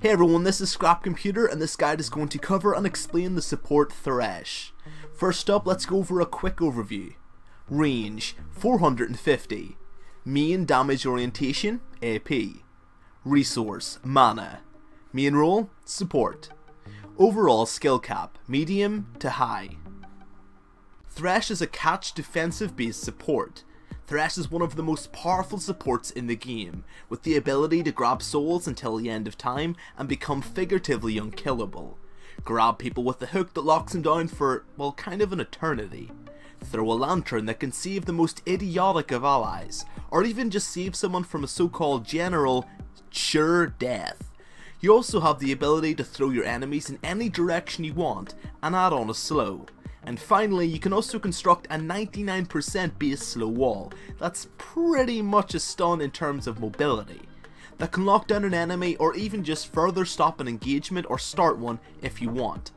Hey everyone, this is Scrap Computer and this guide is going to cover and explain the support Thresh. First up, let's go over a quick overview. Range 450. Main damage orientation AP. Resource mana. Main role support. Overall skill cap medium to high. Thresh is a catch defensive based support. Thresh is one of the most powerful supports in the game, with the ability to grab souls until the end of time and become figuratively unkillable. Grab people with the hook that locks them down for, well, kind of an eternity. Throw a lantern that can save the most idiotic of allies, or even just save someone from a so-called general sure death. You also have the ability to throw your enemies in any direction you want and add on a slow. And finally, you can also construct a 99% base slow wall that's pretty much a stun in terms of mobility, that can lock down an enemy or even just further stop an engagement or start one if you want.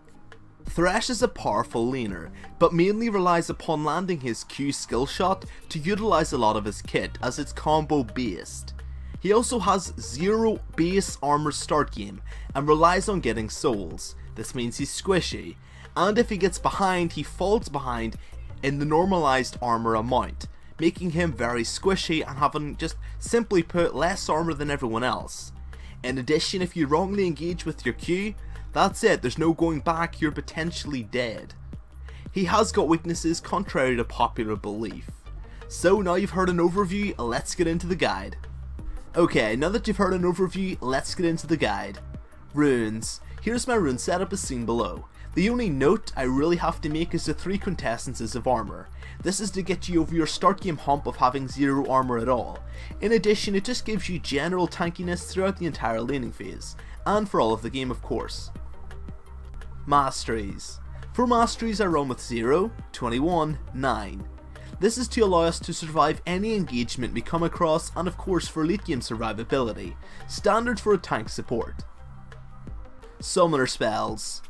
Thresh is a powerful laner, but mainly relies upon landing his Q skill shot to utilise a lot of his kit as it's combo based. He also has 0 base armor start game and relies on getting souls. This means he's squishy, and if he gets behind, he falls behind in the normalized armor amount, making him very squishy and having, just simply put, less armor than everyone else. In addition, if you wrongly engage with your Q, that's it, there's no going back, you're potentially dead. He has got weaknesses contrary to popular belief. So now you've heard an overview, let's get into the guide. Okay, now that you've heard an overview, let's get into the guide. Runes. Here's my rune setup as seen below. The only note I really have to make is the 3 quintessences of armor. This is to get you over your start game hump of having 0 armor at all. In addition, it just gives you general tankiness throughout the entire laning phase, and for all of the game of course. Masteries. For Masteries I run with 0, 21, 9. This is to allow us to survive any engagement we come across, and of course for late game survivability, standard for a tank support. Summoner spells.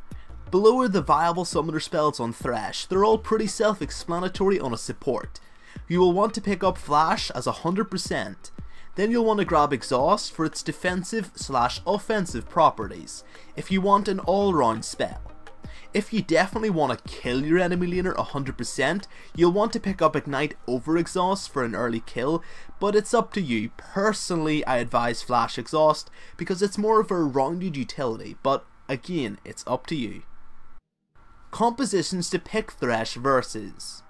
Below are the viable summoner spells on Thresh. They're all pretty self-explanatory on a support. You will want to pick up Flash as 100%. Then you'll want to grab Exhaust for its defensive/offensive properties, if you want an all-round spell. If you definitely want to kill your enemy laner 100%, you'll want to pick up Ignite over Exhaust for an early kill, but it's up to you. Personally, I advise Flash Exhaust because it's more of a rounded utility, but again, it's up to you. Compositions to pick Thresh versus.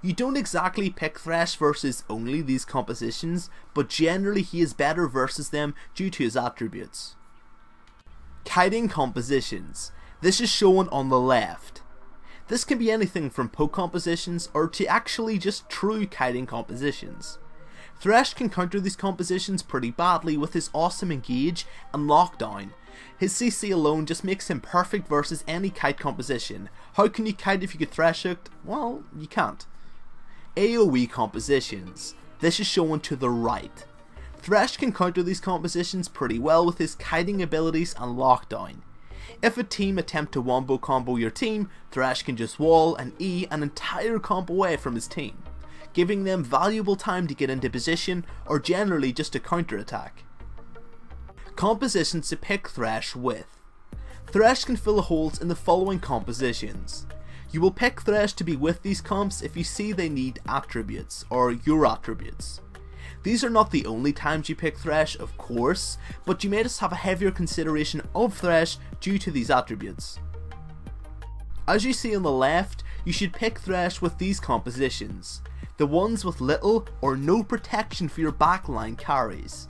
You don't exactly pick Thresh versus only these compositions, but generally he is better versus them due to his attributes. Kiting compositions. This is shown on the left. This can be anything from poke compositions or to actually just true kiting compositions. Thresh can counter these compositions pretty badly with his awesome engage and lockdown. His CC alone just makes him perfect versus any kite composition. How can you kite if you get Thresh hooked? Well, you can't. AoE compositions. This is shown to the right. Thresh can counter these compositions pretty well with his kiting abilities and lockdown. If a team attempt to wombo combo your team, Thresh can just wall and E an entire combo away from his team, giving them valuable time to get into position or generally just a counter attack. Compositions to pick Thresh with. Thresh can fill holes in the following compositions. You will pick Thresh to be with these comps if you see they need attributes, or your attributes. These are not the only times you pick Thresh, of course, but you may just have a heavier consideration of Thresh due to these attributes. As you see on the left, you should pick Thresh with these compositions, the ones with little or no protection for your backline carries.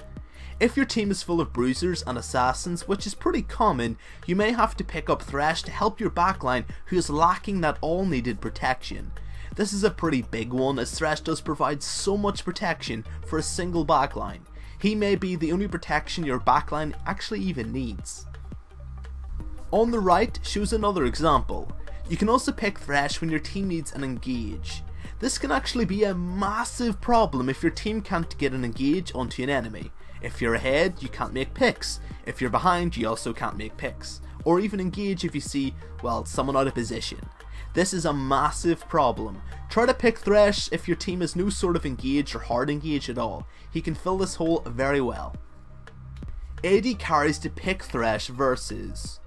If your team is full of bruisers and assassins, which is pretty common, you may have to pick up Thresh to help your backline who is lacking that all needed protection. This is a pretty big one as Thresh does provide so much protection for a single backline. He may be the only protection your backline actually even needs. On the right shows another example. You can also pick Thresh when your team needs an engage. This can actually be a massive problem if your team can't get an engage onto an enemy. If you're ahead, you can't make picks. If you're behind, you also can't make picks. Or even engage if you see, well, someone out of position. This is a massive problem. Try to pick Thresh if your team has no sort of engage or hard engage at all. He can fill this hole very well. AD carries to pick Thresh versus.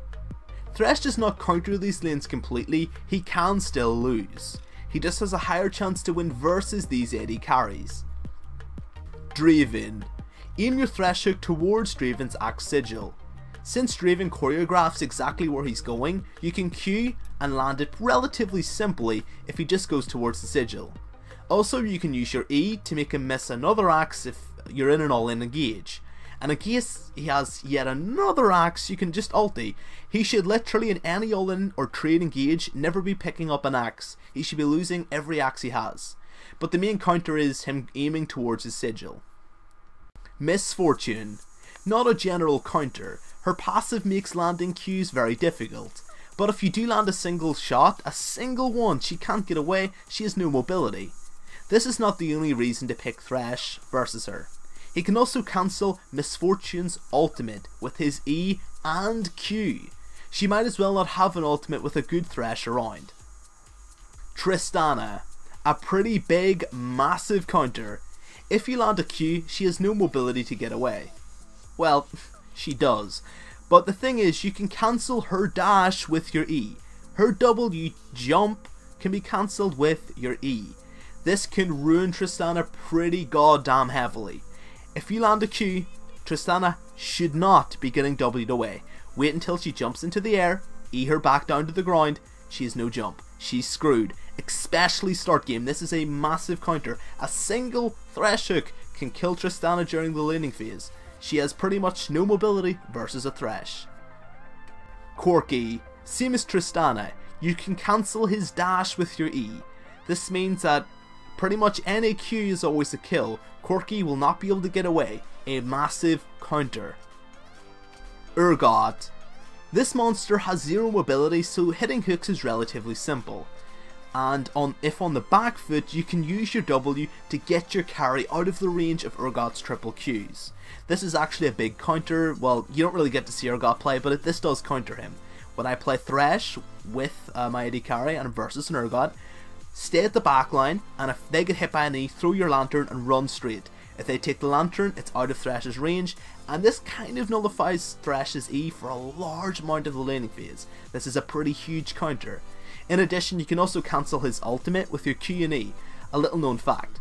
Thresh does not counter these lanes completely, he can still lose. He just has a higher chance to win versus these AD carries. Draven. Aim your Thresh hook towards Draven's Axe Sigil. Since Draven choreographs exactly where he's going, you can Q and land it relatively simply if he just goes towards the Sigil. Also, you can use your E to make him miss another axe if you're in an all-in engage. And in case he has yet another axe, you can just ulti. He should literally in any all-in or trade engage never be picking up an axe. He should be losing every axe he has. But the main counter is him aiming towards his Sigil. Misfortune. Not a general counter. Her passive makes landing Qs very difficult. But if you do land a single shot, a single one, she can't get away, she has no mobility. This is not the only reason to pick Thresh versus her. He can also cancel Misfortune's ultimate with his E and Q. She might as well not have an ultimate with a good Thresh around. Tristana. A pretty big, massive counter. If you land a Q, she has no mobility to get away. Well, she does. But the thing is, you can cancel her dash with your E. Her W jump can be cancelled with your E. This can ruin Tristana pretty goddamn heavily. If you land a Q, Tristana should not be getting W'd away. Wait until she jumps into the air, E her back down to the ground, she has no jump. She's screwed. Especially start game, this is a massive counter. A single Thresh hook can kill Tristana during the laning phase. She has pretty much no mobility versus a Thresh. Corki. Same as Tristana, you can cancel his dash with your E. This means that pretty much any Q is always a kill. Corki will not be able to get away. A massive counter. Urgot. This monster has zero mobility, so hitting hooks is relatively simple. And if on the back foot, you can use your W to get your carry out of the range of Urgot's triple Qs. This is actually a big counter. Well, you don't really get to see Urgot play, but this does counter him. When I play Thresh with my AD carry and versus an Urgot, stay at the back line, and if they get hit by an E, throw your lantern and run straight. If they take the lantern, it's out of Thresh's range, and this kind of nullifies Thresh's E for a large amount of the laning phase. This is a pretty huge counter. In addition, you can also cancel his ultimate with your Q and E, a little known fact.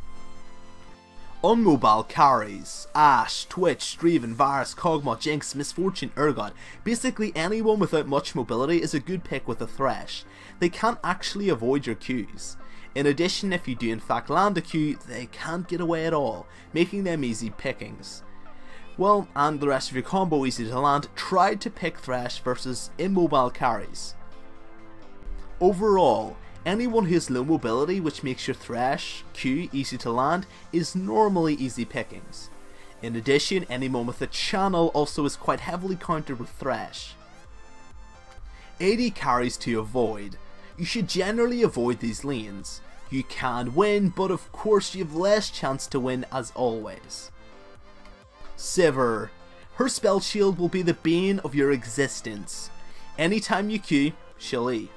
Unmobile carries. Ashe, Twitch, Draven, Varus, Kog'Maw, Jinx, Misfortune, Urgot. Basically anyone without much mobility is a good pick with a Thresh. They can't actually avoid your Qs. In addition, if you do in fact land a Q, they can't get away at all, making them easy pickings. Well, and the rest of your combo easy to land, try to pick Thresh versus immobile carries. Overall, anyone who has low mobility, which makes your Thresh Q easy to land, is normally easy pickings. In addition, anyone with a channel also is quite heavily countered with Thresh. AD carries to avoid. You should generally avoid these lanes. You can win, but of course you have less chance to win as always. Sivir. Her spell shield will be the bane of your existence. Anytime you Q, she'll E.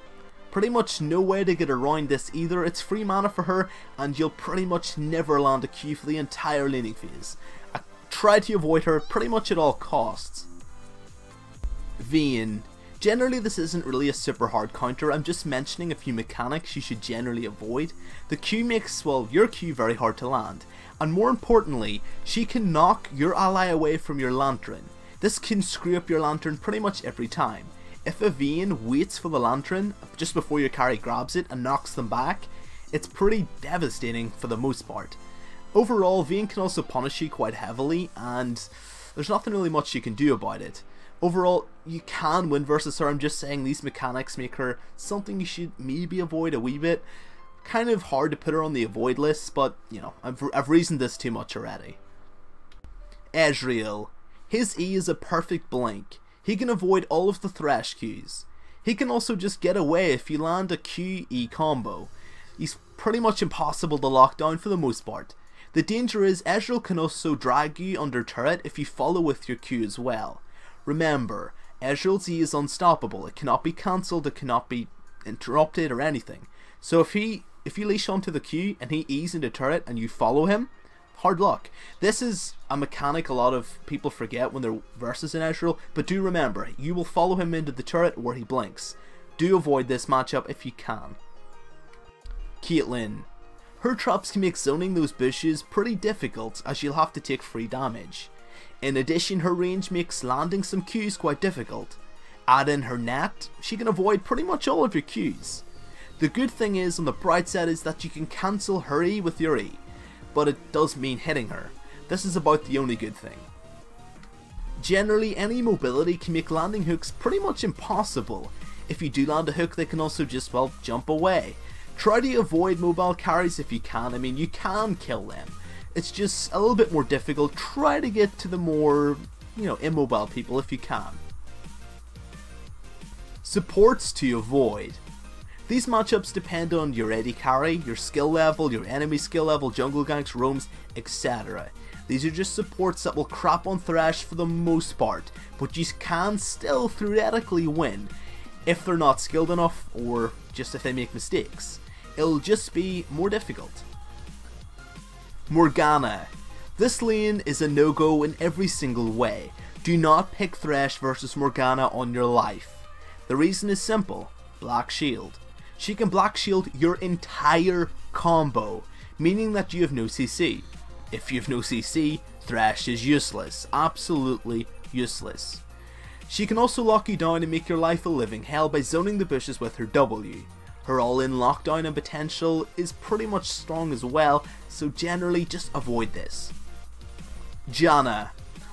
Pretty much no way to get around this either. It's free mana for her, and you'll pretty much never land a Q for the entire laning phase. Try to avoid her pretty much at all costs. Vayne. Generally this isn't really a super hard counter, I'm just mentioning a few mechanics you should generally avoid. The Q makes, well, your Q very hard to land, and more importantly, she can knock your ally away from your lantern. This can screw up your lantern pretty much every time. If a Vayne waits for the lantern just before your carry grabs it and knocks them back, it's pretty devastating for the most part. Overall, Vayne can also punish you quite heavily, and there's nothing really much you can do about it. Overall, you can win versus her. I'm just saying these mechanics make her something you should maybe avoid a wee bit. Kind of hard to put her on the avoid list, but you know, I've reasoned this too much already. Ezreal. His E is a perfect blink. He can avoid all of the Thresh Qs. He can also just get away if you land a Q-E combo. He's pretty much impossible to lock down for the most part. The danger is Ezreal can also drag you under turret if you follow with your Q as well. Remember, Ezreal's E is unstoppable. It cannot be cancelled, it cannot be interrupted or anything. So if you leash onto the Q and he E's into turret and you follow him, hard luck. This is a mechanic a lot of people forget when they're versus an Ezreal, but do remember, you will follow him into the turret where he blinks. Do avoid this matchup if you can. Caitlyn. Her traps can make zoning those bushes pretty difficult, as you'll have to take free damage. In addition, her range makes landing some Qs quite difficult. Add in her net, she can avoid pretty much all of your Qs. The good thing is, on the bright side, is that you can cancel her E with your E, but it does mean hitting her. This is about the only good thing. Generally, any mobility can make landing hooks pretty much impossible. If you do land a hook, they can also just, well, jump away. Try to avoid mobile carries if you can. I mean, you can kill them. It's just a little bit more difficult. Try to get to the more, immobile people if you can. Supports to avoid. These matchups depend on your AD carry, your skill level, your enemy skill level, jungle ganks, roams, etc. These are just supports that will crap on Thresh for the most part, but you can still theoretically win if they're not skilled enough or just if they make mistakes. It'll just be more difficult. Morgana. This lane is a no-go in every single way. Do not pick Thresh versus Morgana on your life. The reason is simple. Black Shield. She can Black Shield your entire combo, meaning that you have no CC. If you have no CC, Thresh is useless. Absolutely useless. She can also lock you down and make your life a living hell by zoning the bushes with her W. Her all-in lockdown and potential is pretty much strong as well, so generally just avoid this. Janna.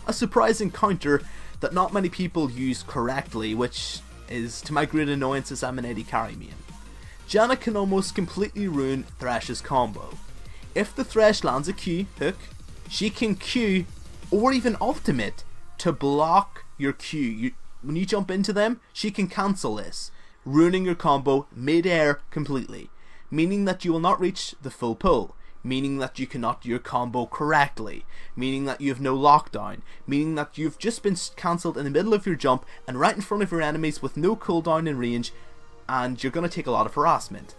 A surprising counter that not many people use correctly, which is to my great annoyance as I'm an AD carry main. Janna can almost completely ruin Thresh's combo. If the Thresh lands a Q hook, she can Q or even ultimate to block your Q. When you jump into them, she can cancel this, ruining your combo mid-air completely, meaning that you will not reach the full pull, meaning that you cannot do your combo correctly, meaning that you have no lockdown, meaning that you've just been cancelled in the middle of your jump and right in front of your enemies with no cooldown in range, and you're going to take a lot of harassment.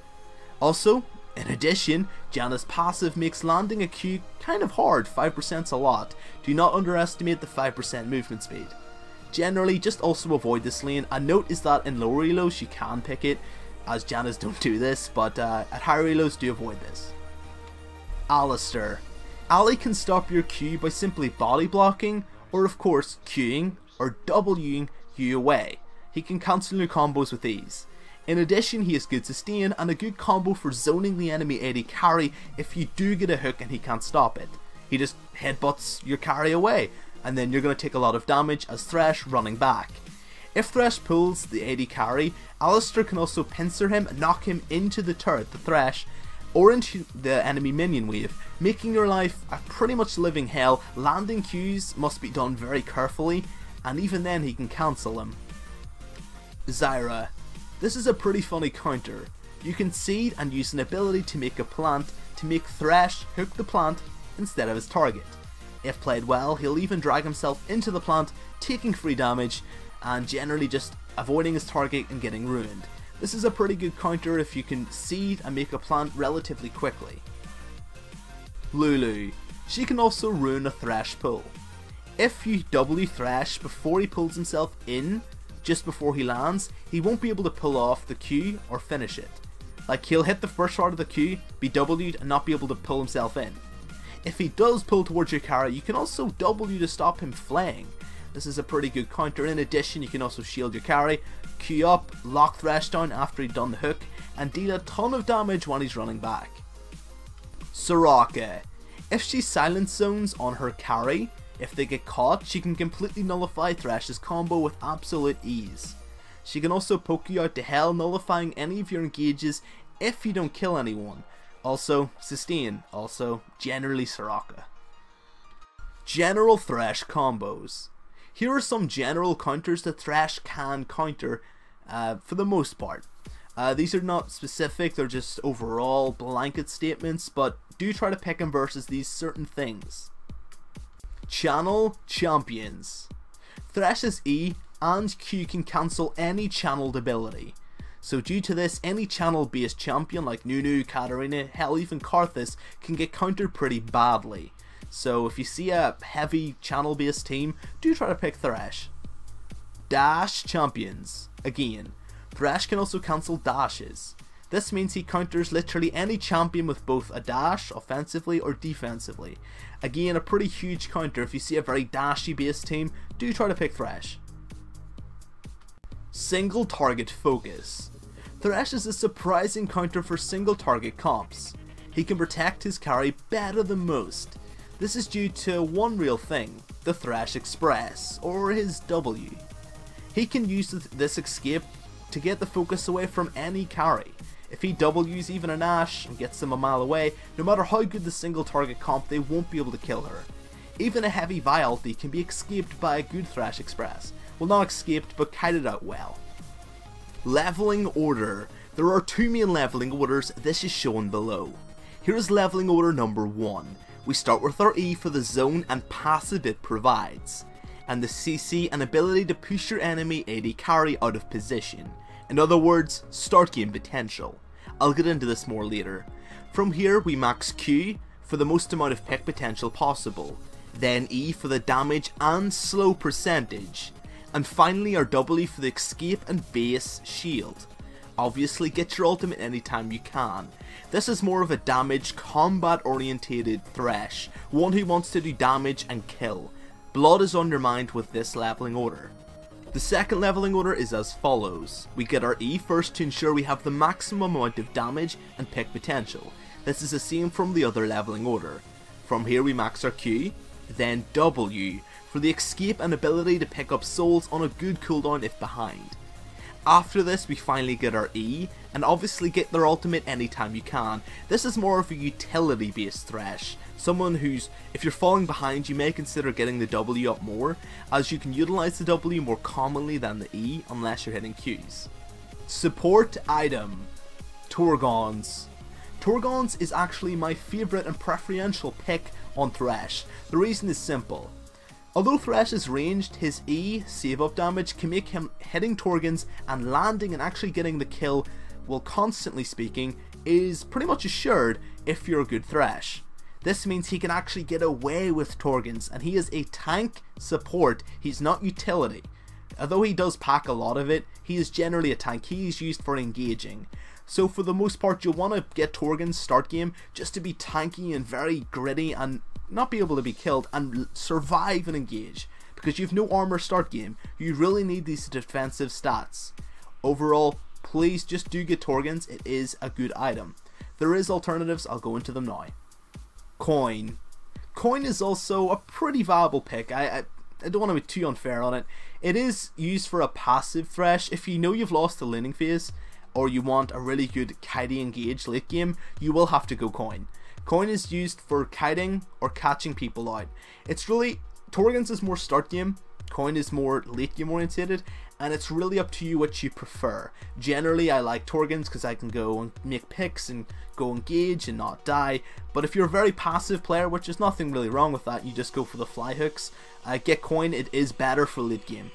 Also, in addition, Janna's passive makes landing a Q kind of hard. 5%'s a lot. Do not underestimate the 5% movement speed. Generally, just also avoid this lane. A note is that in lower elos you can pick it, as Janna's don't do this, but at higher elos do avoid this. Alistar. Ali can stop your Q by simply body blocking, or of course Qing or Wing you away. He can cancel your combos with ease. In addition, he has good sustain and a good combo for zoning the enemy AD carry if you do get a hook and he can't stop it. He just headbutts your carry away, and then you're going to take a lot of damage as Thresh running back. If Thresh pulls the AD carry, Alistar can also pincer him and knock him into the turret, the Thresh, or into the enemy minion wave, making your life a pretty much living hell. Landing Qs must be done very carefully, and even then he can cancel them. Zyra. This is a pretty funny counter. You can seed and use an ability to make a plant to make Thresh hook the plant instead of his target. If played well, he'll even drag himself into the plant, taking free damage, and generally just avoiding his target and getting ruined. This is a pretty good counter if you can seed and make a plant relatively quickly. Lulu. She can also ruin a Thresh pull. If you W Thresh before he pulls himself in, just before he lands, he won't be able to pull off the Q or finish it. Like, he'll hit the first part of the Q, be W'd and not be able to pull himself in. If he does pull towards your carry, you can also W to stop him flaying. This is a pretty good counter. In addition, you can also shield your carry, Q up, lock Thresh down after he's done the hook, and deal a ton of damage when he's running back. Soraka. If she silence zones on her carry, if they get caught, she can completely nullify Thresh's combo with absolute ease. She can also poke you out to hell, nullifying any of your engages if you don't kill anyone. Also, sustain. Also, generally Soraka. General Thresh combos. Here are some general counters that Thresh can counter for the most part. These are not specific, they're just overall blanket statements, but do try to pick him versus these certain things. Channel champions. Thresh's E and Q can cancel any channeled ability. So due to this, any channel based champion like Nunu, Katarina, hell even Karthus can get countered pretty badly. So if you see a heavy channel based team, do try to pick Thresh. Dash champions. Again, Thresh can also cancel dashes. This means he counters literally any champion with both a dash, offensively or defensively. Again, a pretty huge counter. If you see a very dashy based team, do try to pick Thresh. Single target focus. Thresh is a surprising counter for single target comps. He can protect his carry better than most. This is due to one real thing, the Thresh Express, or his W. He can use this escape to get the focus away from any carry. If he W's even an Ashe and gets them a mile away, no matter how good the single target comp, they won't be able to kill her. Even a heavy Vi ulti can be escaped by a good Thresh Express. Well, not escaped, but kited out well. Leveling order. There are two main leveling orders, this is shown below. Here is leveling order number 1. We start with our E for the zone and passive it provides, and the CC an ability to push your enemy AD carry out of position. In other words, start game potential. I'll get into this more later. From here we max Q for the most amount of pick potential possible, then E for the damage and slow percentage, and finally our W for the escape and base shield. Obviously get your ultimate anytime you can. This is more of a damage combat orientated Thresh, one who wants to do damage and kill. Blood is on your mind with this leveling order. The second leveling order is as follows. We get our E first to ensure we have the maximum amount of damage and pick potential. This is the same from the other leveling order. From here we max our Q, then W for the escape and ability to pick up souls on a good cooldown if behind. After this we finally get our E, and obviously get their ultimate anytime you can. This is more of a utility based Thresh, someone who's, if you're falling behind you may consider getting the W up more, as you can utilise the W more commonly than the E unless you're hitting Qs. Support item. Torgons. Torgons is actually my favourite and preferential pick on Thresh. The reason is simple. Although Thresh is ranged, his E, save up damage, can make him hitting Torgons and landing and actually getting the kill, well constantly speaking, is pretty much assured if you're a good Thresh. This means he can actually get away with Torgons, and he is a tank support, he's not utility. Although he does pack a lot of it, he is generally a tank, he is used for engaging. So for the most part you'll want to get Torgons start game just to be tanky and very gritty and not be able to be killed and survive and engage, because you have no armor start game. You really need these defensive stats. Overall, please just do get Torgons, it is a good item. There is alternatives, I'll go into them now. Coin. Coin is also a pretty viable pick. I don't want to be too unfair on it. It is used for a passive Thresh. If you know you've lost the laning phase, or you want a really good kitey engage late game, you will have to go Coin. Coin is used for kiting or catching people out. It's really, Torgons is more start game, Coin is more late game orientated, and it's really up to you what you prefer. Generally I like Torgons because I can go and make picks and go engage and not die, but if you're a very passive player, which is nothing really wrong with that, you just go for the fly hooks, get Coin, it is better for late game.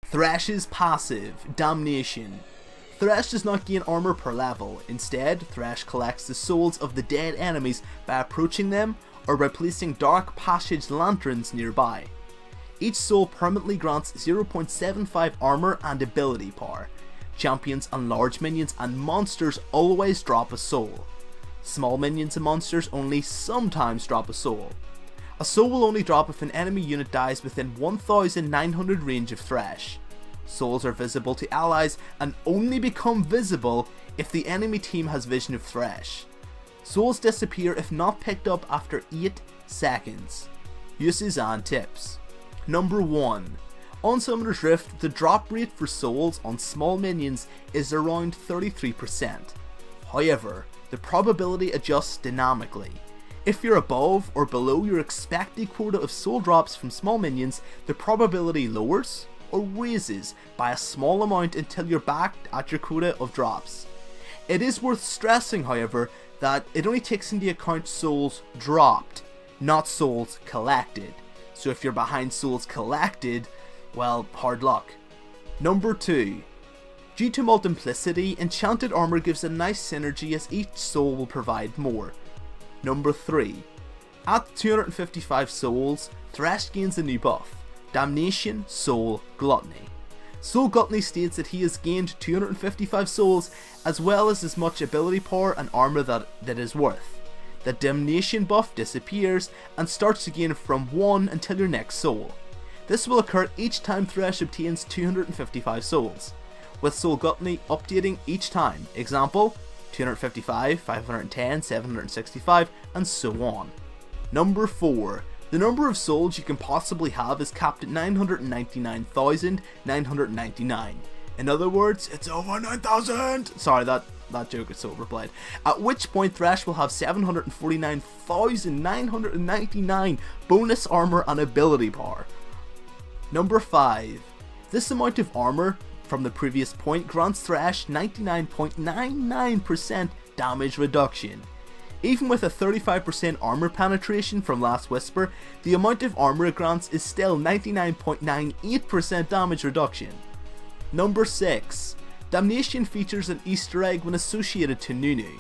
Thresh's passive, Damnation. Thresh does not gain armor per level. Instead, Thresh collects the souls of the dead enemies by approaching them or by placing dark passage lanterns nearby. Each soul permanently grants 0.75 armor and ability power. Champions and large minions and monsters always drop a soul. Small minions and monsters only sometimes drop a soul. A soul will only drop if an enemy unit dies within 1900 range of Thresh. Souls are visible to allies and only become visible if the enemy team has vision of Thresh. Souls disappear if not picked up after 8 seconds. Uses and tips. Number 1. On Summoner's Rift, the drop rate for souls on small minions is around 33%. However, the probability adjusts dynamically. If you're above or below your expected quota of soul drops from small minions, the probability lowers or raises by a small amount until you're back at your quota of drops. It is worth stressing, however, that it only takes into account souls dropped, not souls collected. So if you're behind souls collected, well, hard luck. Number 2. Due to multiplicity, enchanted armor gives a nice synergy as each soul will provide more. Number 3. At 255 souls, Thresh gains a new buff, Damnation, Soul, Gluttony. Soul Gluttony states that he has gained 255 souls as well as much ability power and armor that is worth. The Damnation buff disappears and starts to gain from 1 until your next soul. This will occur each time Thresh obtains 255 souls, with Soul Gluttony updating each time, example 255, 510, 765 and so on. Number 4. The number of souls you can possibly have is capped at 999,999. In other words, it's over 9,000! Sorry, that joke is so overplayed. At which point Thresh will have 749,999 bonus armor and ability power. Number 5. This amount of armor from the previous point grants Thresh 99.99% damage reduction. Even with a 35% armor penetration from Last Whisper, the amount of armor it grants is still 99.98% damage reduction. Number 6. Damnation features an Easter egg when associated to Nunu.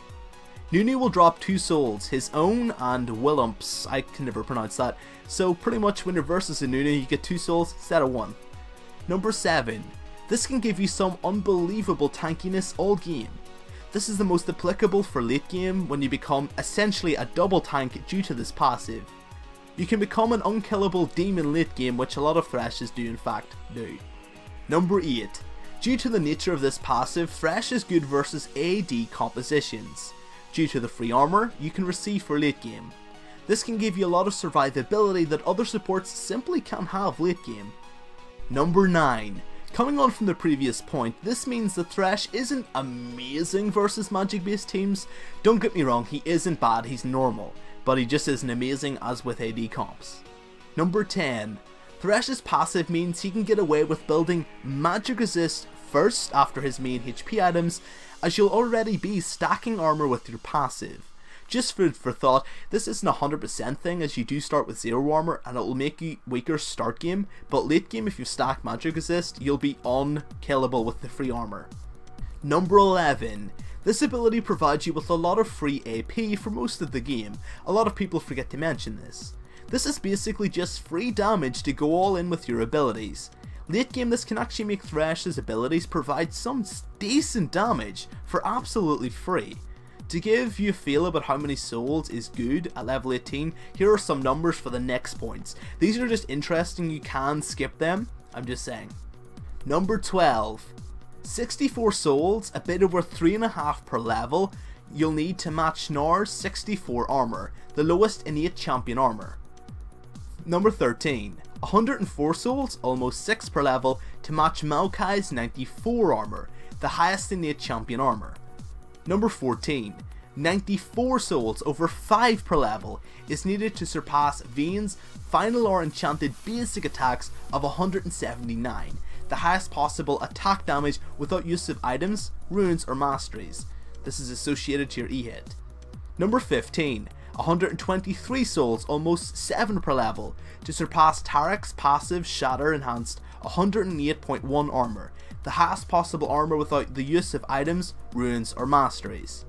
Nunu will drop 2 souls, his own and Willump's, I can never pronounce that, so pretty much when you're versus a Nunu you get 2 souls instead of 1. Number 7. This can give you some unbelievable tankiness all game. This is the most applicable for late game when you become essentially a double tank due to this passive. You can become an unkillable demon late game, which a lot of Threshes do in fact do. Number 8. Due to the nature of this passive, Thresh is good versus AD compositions. Due to the free armor you can receive for late game. This can give you a lot of survivability that other supports simply can't have late game. Number 9. Coming on from the previous point, this means that Thresh isn't amazing versus magic based teams. Don't get me wrong, he isn't bad, he's normal, but he just isn't amazing as with AD comps. Number 10. Thresh's passive means he can get away with building magic resist first after his main HP items, as you'll already be stacking armor with your passive. Just food for thought, this isn't a 100% thing as you do start with 0 armor and it will make you weaker start game, but late game if you stack magic resist you'll be unkillable with the free armor. Number 11. This ability provides you with a lot of free AP for most of the game. A lot of people forget to mention this. This is basically just free damage to go all in with your abilities. Late game this can actually make Thresh's abilities provide some decent damage for absolutely free. To give you a feel about how many souls is good at level 18, here are some numbers for the next points. These are just interesting, you can skip them, I'm just saying. Number 12. 64 souls, a bit over 3.5 per level, you'll need to match Gnar's 64 armor, the lowest innate champion armor. Number 13. 104 souls, almost 6 per level, to match Maokai's 94 armor, the highest innate champion armor. Number 14. 94 souls over 5 per level is needed to surpass Vayne's final or enchanted basic attacks of 179, the highest possible attack damage without use of items, runes or masteries. This is associated to your E-hit. Number 15. 123 souls, almost 7 per level, to surpass Tarek's passive Shatter enhanced 108.1 armor, the highest possible armor without the use of items, runes or masteries.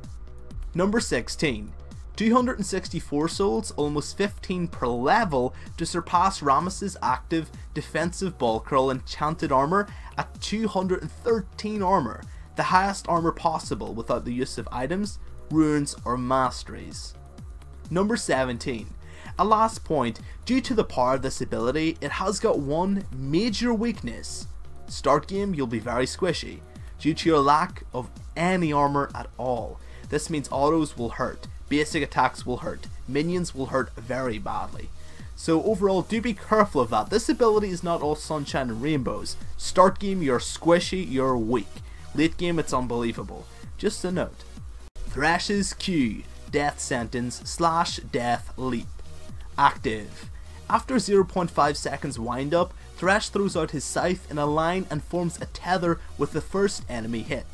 Number 16. 264 souls, almost 15 per level, to surpass Rammus's active defensive ball curl enchanted armor at 213 armor, the highest armor possible without the use of items, runes or masteries. Number 17. A last point, due to the power of this ability, it has got one major weakness. Start game you'll be very squishy, due to your lack of any armor at all. This means autos will hurt, basic attacks will hurt, minions will hurt very badly. So overall do be careful of that. This ability is not all sunshine and rainbows. Start game you're squishy, you're weak. Late game it's unbelievable. Just a note. Thresh's Q, Death Sentence / Death Leap. Active. After 0.5 seconds wind up, Thresh throws out his scythe in a line and forms a tether with the first enemy hit,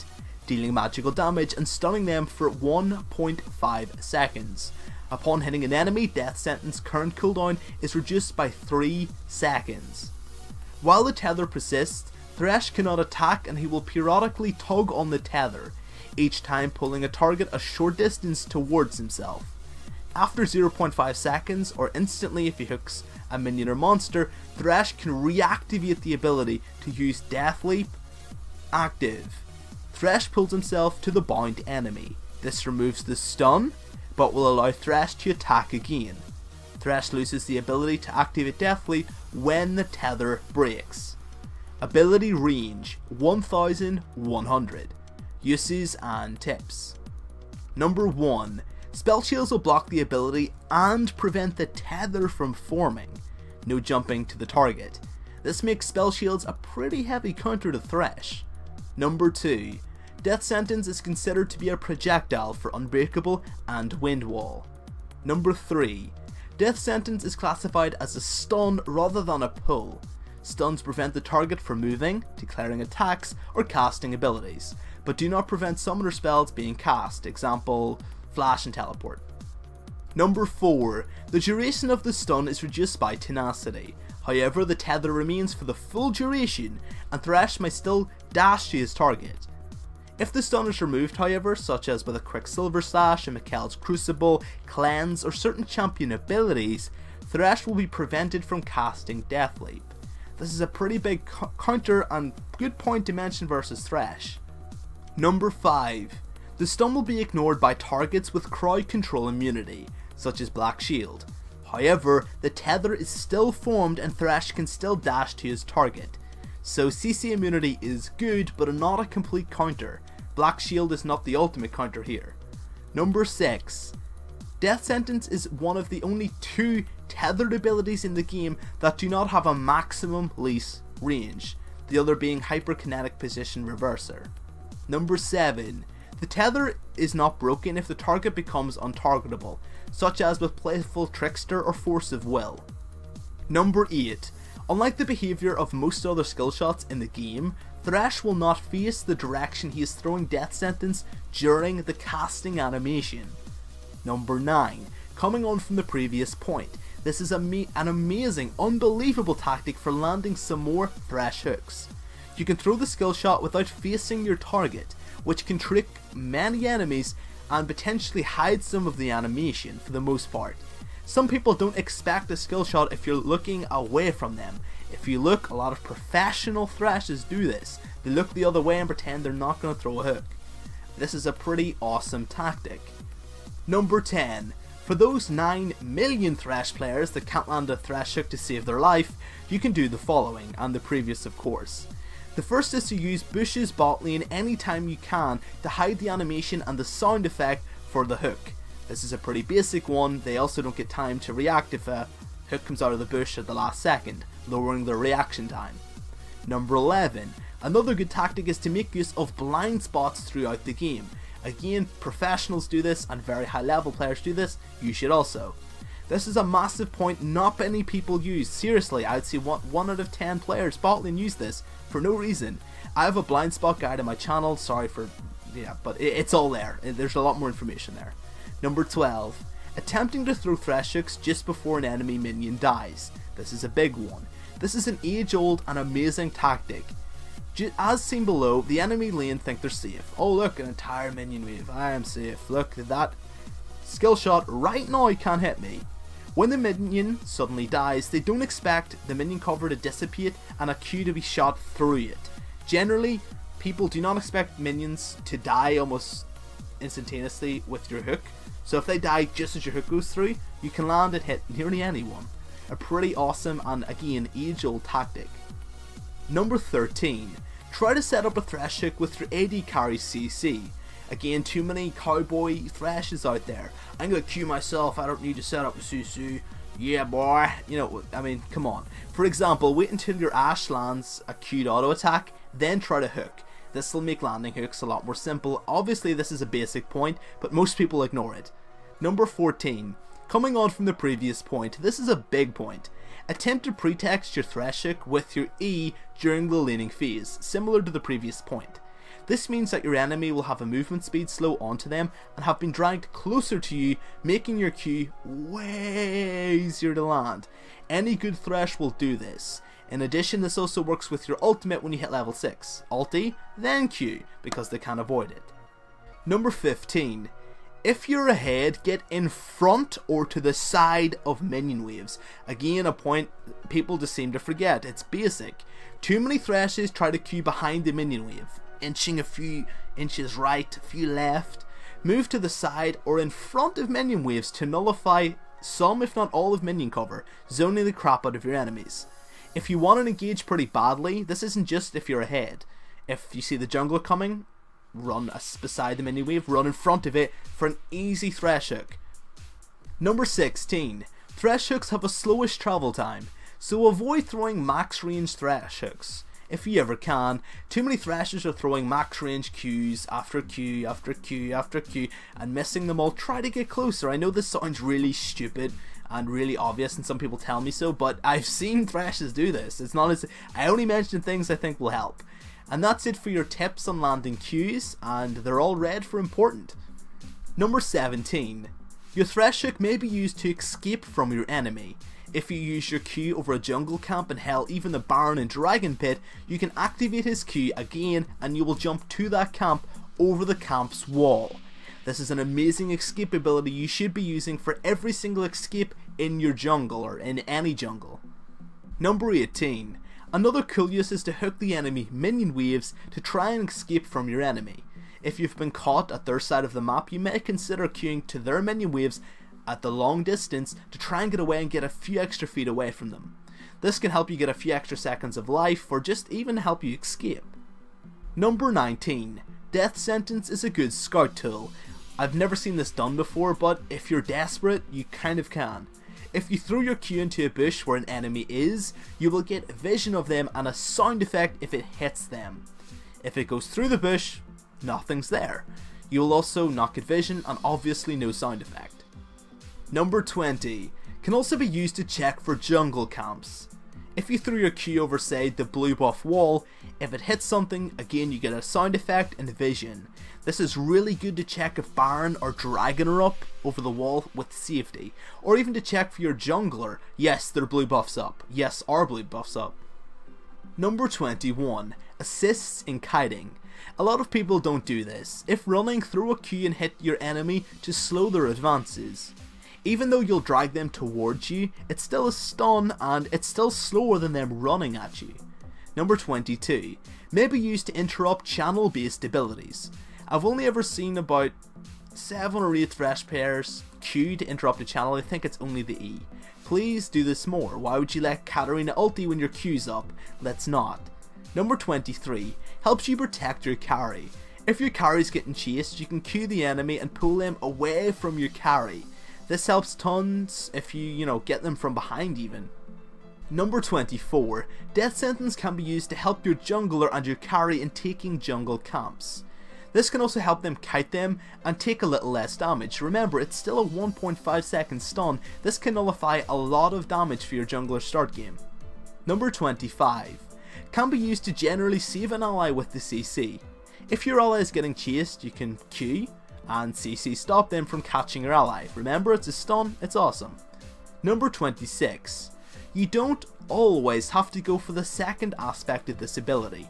dealing magical damage and stunning them for 1.5 seconds. Upon hitting an enemy, Death Sentence current cooldown is reduced by 3 seconds. While the tether persists, Thresh cannot attack and he will periodically tug on the tether, each time pulling a target a short distance towards himself. After 0.5 seconds, or instantly if he hooks a minion or monster, Thresh can reactivate the ability to use Death Leap. Active. Thresh pulls himself to the bound enemy. This removes the stun, but will allow Thresh to attack again. Thresh loses the ability to activate Death Leap when the tether breaks. Ability range 1100. Uses and tips. Number 1. Spell shields will block the ability and prevent the tether from forming. No jumping to the target. This makes spell shields a pretty heavy counter to Thresh. Number 2. Death Sentence is considered to be a projectile for Unbreakable and Wind Wall. Number 3. Death Sentence is classified as a stun rather than a pull. Stuns prevent the target from moving, declaring attacks, or casting abilities, but do not prevent summoner spells being cast, example, Flash and Teleport. Number 4. The duration of the stun is reduced by tenacity. However, the tether remains for the full duration, and Thresh may still dash to his target. If the stun is removed, however, such as with a Quicksilver Slash, a Mikhail's Crucible, Cleanse, or certain champion abilities, Thresh will be prevented from casting Death Leap. This is a pretty big counter and good point to mention versus Thresh. Number 5. The stun will be ignored by targets with crowd control immunity, such as Black Shield. However, the tether is still formed and Thresh can still dash to his target. So CC immunity is good, but not a complete counter. Black Shield is not the ultimate counter here. Number 6. Death Sentence is one of the only 2 tethered abilities in the game that do not have a maximum leash range, the other being Hyperkinetic Position Reverser. Number 7. The tether is not broken if the target becomes untargetable, such as with Playful Trickster or Force of Will. Number 8. Unlike the behaviour of most other skill shots in the game, Thresh will not face the direction he is throwing Death Sentence during the casting animation. Number 9. Coming on from the previous point, this is an amazing, unbelievable tactic for landing some more Thresh hooks. You can throw the skill shot without facing your target, which can trick many enemies and potentially hide some of the animation for the most part. Some people don't expect a skill shot if you're looking away from them. If you look, a lot of professional Threshers do this. They look the other way and pretend they're not going to throw a hook. This is a pretty awesome tactic. Number 10. For those 9 million Thresh players that can't land a Thresh hook to save their life, you can do the following, and the previous of course. The first is to use Bush's bot lane anytime you can to hide the animation and the sound effect for the hook. This is a pretty basic one. They also don't get time to react if a hook comes out of the bush at the last second, lowering their reaction time. Number 11. Another good tactic is to make use of blind spots throughout the game. Again, professionals do this and very high level players do this, you should also. This is a massive point not many people use. Seriously, I'd say 1 out of 10 players bot lane use this for no reason. I have a blind spot guide on my channel, sorry for, but it's all there. There's a lot more information there. Number 12. Attempting to throw Thresh hooks just before an enemy minion dies. This is a big one. This is an age-old and amazing tactic. As seen below, the enemy lane think they're safe. Oh look, an entire minion wave. I am safe. Look, that skill shot right now can't hit me. When the minion suddenly dies, they don't expect the minion cover to dissipate and a Q to be shot through it. Generally, people do not expect minions to die almost instantaneously with your hook. So if they die just as your hook goes through, you can land and hit nearly anyone. A pretty awesome and again age-old tactic. Number 13. Try to set up a Thresh hook with your AD carry CC. Again, too many cowboy Threshes out there. I'm gonna Q myself, I don't need to set up a CC. Yeah boy, I mean, come on. For example, wait until your Ashe lands a Q'd auto attack, then try to hook. This will make landing hooks a lot more simple. Obviously this is a basic point, but most people ignore it. Number 14. Coming on from the previous point, this is a big point. Attempt to pretext your Thresh hook with your E during the laning phase, similar to the previous point. This means that your enemy will have a movement speed slow onto them and have been dragged closer to you, making your Q way easier to land. Any good Thresh will do this. In addition, this also works with your ultimate when you hit level 6. Ulti, then Q, because they can't avoid it. Number 15. If you're ahead, get in front or to the side of minion waves. Again, a point people just seem to forget. It's basic. Too many Threshes try to queue behind the minion wave, inching a few inches right, a few left. Move to the side or in front of minion waves to nullify some if not all of minion cover, zoning the crap out of your enemies. If you want to engage pretty badly, this isn't just if you're ahead. If you see the jungler coming, run beside the minion wave, run in front of it for an easy Thresh hook. Number 16. Thresh hooks have a slowish travel time, so avoid throwing max range Thresh hooks. If you ever can. Too many Threshers are throwing max range Qs after Q after Q after Q and missing them all. Try to get closer. I know this sounds really stupid and really obvious and some people tell me so, but I've seen Threshes do this. It's not as I only mention things I think will help. And that's it for your tips on landing Qs, and they're all red for important. Number 17. Your Thresh hook may be used to escape from your enemy. If you use your Q over a jungle camp and hell even the Baron and Dragon Pit, you can activate his Q again and you will jump to that camp over the camp's wall. This is an amazing escape ability you should be using for every single escape in your jungle or in any jungle. Number 18. Another cool use is to hook the enemy minion waves to try and escape from your enemy. If you've been caught at their side of the map, you may consider queuing to their minion waves at the long distance to try and get away and get a few extra feet away from them. This can help you get a few extra seconds of life or just even help you escape. Number 19. Death Sentence is a good scout tool. I've never seen this done before, but if you're desperate, you kind of can. If you throw your Q into a bush where an enemy is, you will get vision of them and a sound effect if it hits them. If it goes through the bush, nothing's there. You will also not get vision and obviously no sound effect. Number 20. Can also be used to check for jungle camps. If you throw your Q over say the blue buff wall, if it hits something, again you get a sound effect and vision. This is really good to check if Baron or Dragon are up over the wall with safety, or even to check for your jungler. Yes, their blue buff's up. Yes, our blue buff's up. Number 21. Assists in kiting. A lot of people don't do this. If running, throw a Q and hit your enemy to slow their advances. Even though you'll drag them towards you, it's still a stun and it's still slower than them running at you. Number 22. May be used to interrupt channel based abilities. I've only ever seen about 7 or 8 Thresh pairs Q to interrupt a channel. I think it's only the E. Please do this more. Why would you let Katarina ulti when your Q's up? Let's not. Number 23. Helps you protect your carry. If your carry's getting chased, you can Q the enemy and pull them away from your carry. This helps tons if you get them from behind even. Number 24. Death Sentence can be used to help your jungler and your carry in taking jungle camps. This can also help them kite them and take a little less damage. Remember, it's still a 1.5 second stun. This can nullify a lot of damage for your jungler start game. Number 25. Can be used to generally save an ally with the CC. If your ally is getting chased, you can Q and CC stop them from catching your ally. Remember, it's a stun, it's awesome. Number 26. You don't always have to go for the second aspect of this ability.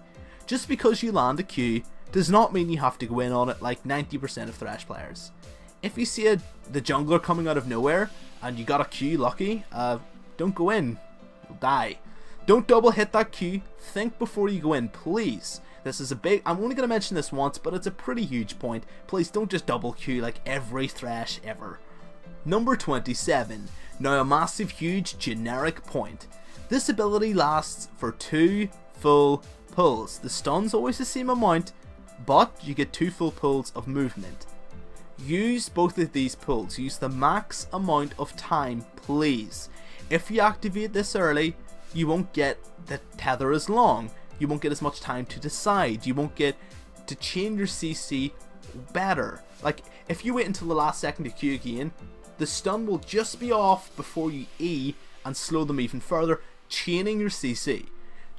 Just because you land a Q does not mean you have to go in on it like 90% of Thresh players. If you see the jungler coming out of nowhere and you got a Q lucky, don't go in, you'll die. Don't double hit that Q, think before you go in, please. This is a big, I'm only going to mention this once, but it's a pretty huge point. Please don't just double Q like every Thresh ever. Number 27. Now a massive, huge, generic point. This ability lasts for 2 full pulls. The stun's always the same amount, but you get 2 full pulls of movement. Use both of these pulls. Use the max amount of time, please. If you activate this early, you won't get the tether as long. You won't get as much time to decide. You won't get to chain your CC better. Like, if you wait until the last second to Q again, the stun will just be off before you E and slow them even further, chaining your CC.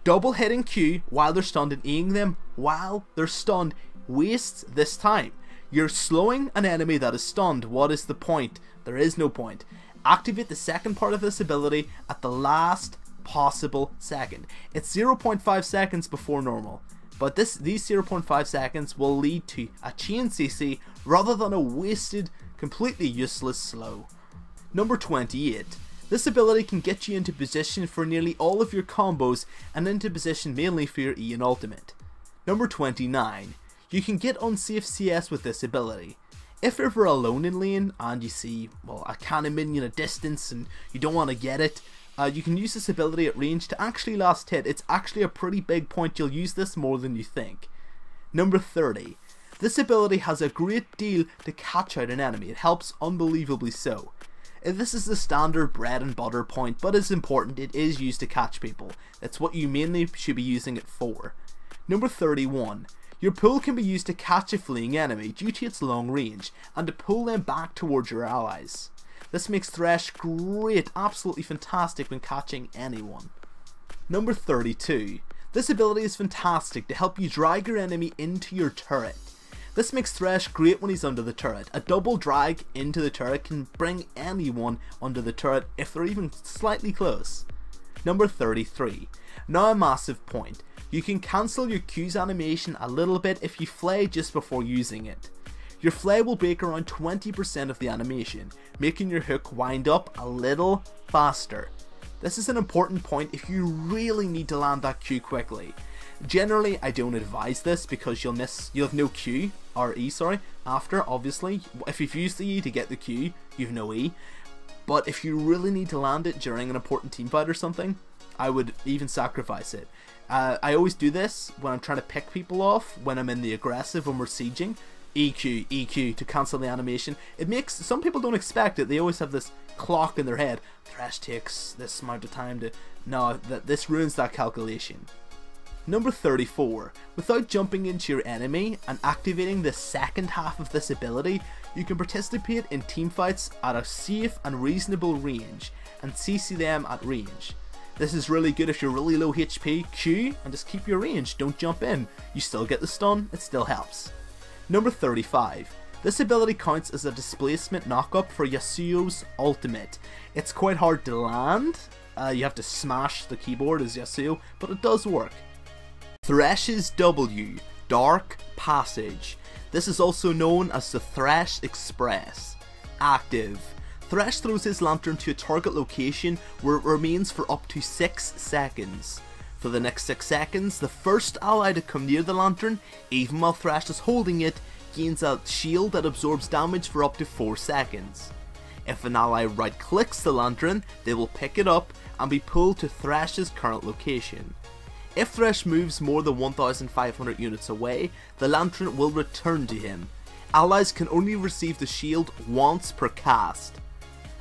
Double hitting Q while they're stunned and Eing them while they're stunned wastes this time. You're slowing an enemy that is stunned. What is the point? There is no point. Activate the second part of this ability at the last possible second. It's 0.5 seconds before normal. but these 0.5 seconds will lead to a chain CC rather than a wasted, completely useless slow. Number 28. This ability can get you into position for nearly all of your combos and into position mainly for your E and ultimate. Number 29. You can get unsafe CS with this ability. If you're ever alone in lane and you see, well, a cannon minion at distance and you don't want to get it, you can use this ability at range to actually last hit. It's actually a pretty big point. You'll use this more than you think. Number 30. This ability has a great deal to catch out an enemy. It helps unbelievably so. This is the standard bread and butter point, but it's important. It is used to catch people. That's what you mainly should be using it for. Number 31. Your pull can be used to catch a fleeing enemy due to its long range, and to pull them back towards your allies. This makes Thresh great, absolutely fantastic when catching anyone. Number 32. This ability is fantastic to help you drag your enemy into your turret. This makes Thresh great when he's under the turret. A double drag into the turret can bring anyone under the turret if they're even slightly close. Number 33. Now a massive point. You can cancel your Q's animation a little bit if you Flay just before using it. Your Flay will break around 20% of the animation, making your hook wind up a little faster. This is an important point if you really need to land that Q quickly. Generally, I don't advise this because you'll have no Q, or E, sorry, after, obviously. If you've used the E to get the Q, you have no E. But if you really need to land it during an important teamfight or something, I would even sacrifice it. I always do this when I'm trying to pick people off, when I'm in the aggressive, when we're sieging. EQ, EQ to cancel the animation. It makes, some people don't expect it, they always have this clock in their head. Thresh takes this amount of time to, no, this ruins that calculation. Number 34. Without jumping into your enemy and activating the second half of this ability, you can participate in teamfights at a safe and reasonable range, and CC them at range. This is really good if you're really low HP, Q, and just keep your range, don't jump in. You still get the stun, it still helps. Number 35. This ability counts as a displacement knockup for Yasuo's ultimate. It's quite hard to land, you have to smash the keyboard as Yasuo, but it does work. Thresh's W, Dark Passage. This is also known as the Thresh Express. Active. Thresh throws his lantern to a target location where it remains for up to 6 seconds. For the next 6 seconds, the first ally to come near the lantern, even while Thresh is holding it, gains a shield that absorbs damage for up to 4 seconds. If an ally right clicks the lantern, they will pick it up and be pulled to Thresh's current location. If Thresh moves more than 1,500 units away, the lantern will return to him. Allies can only receive the shield once per cast.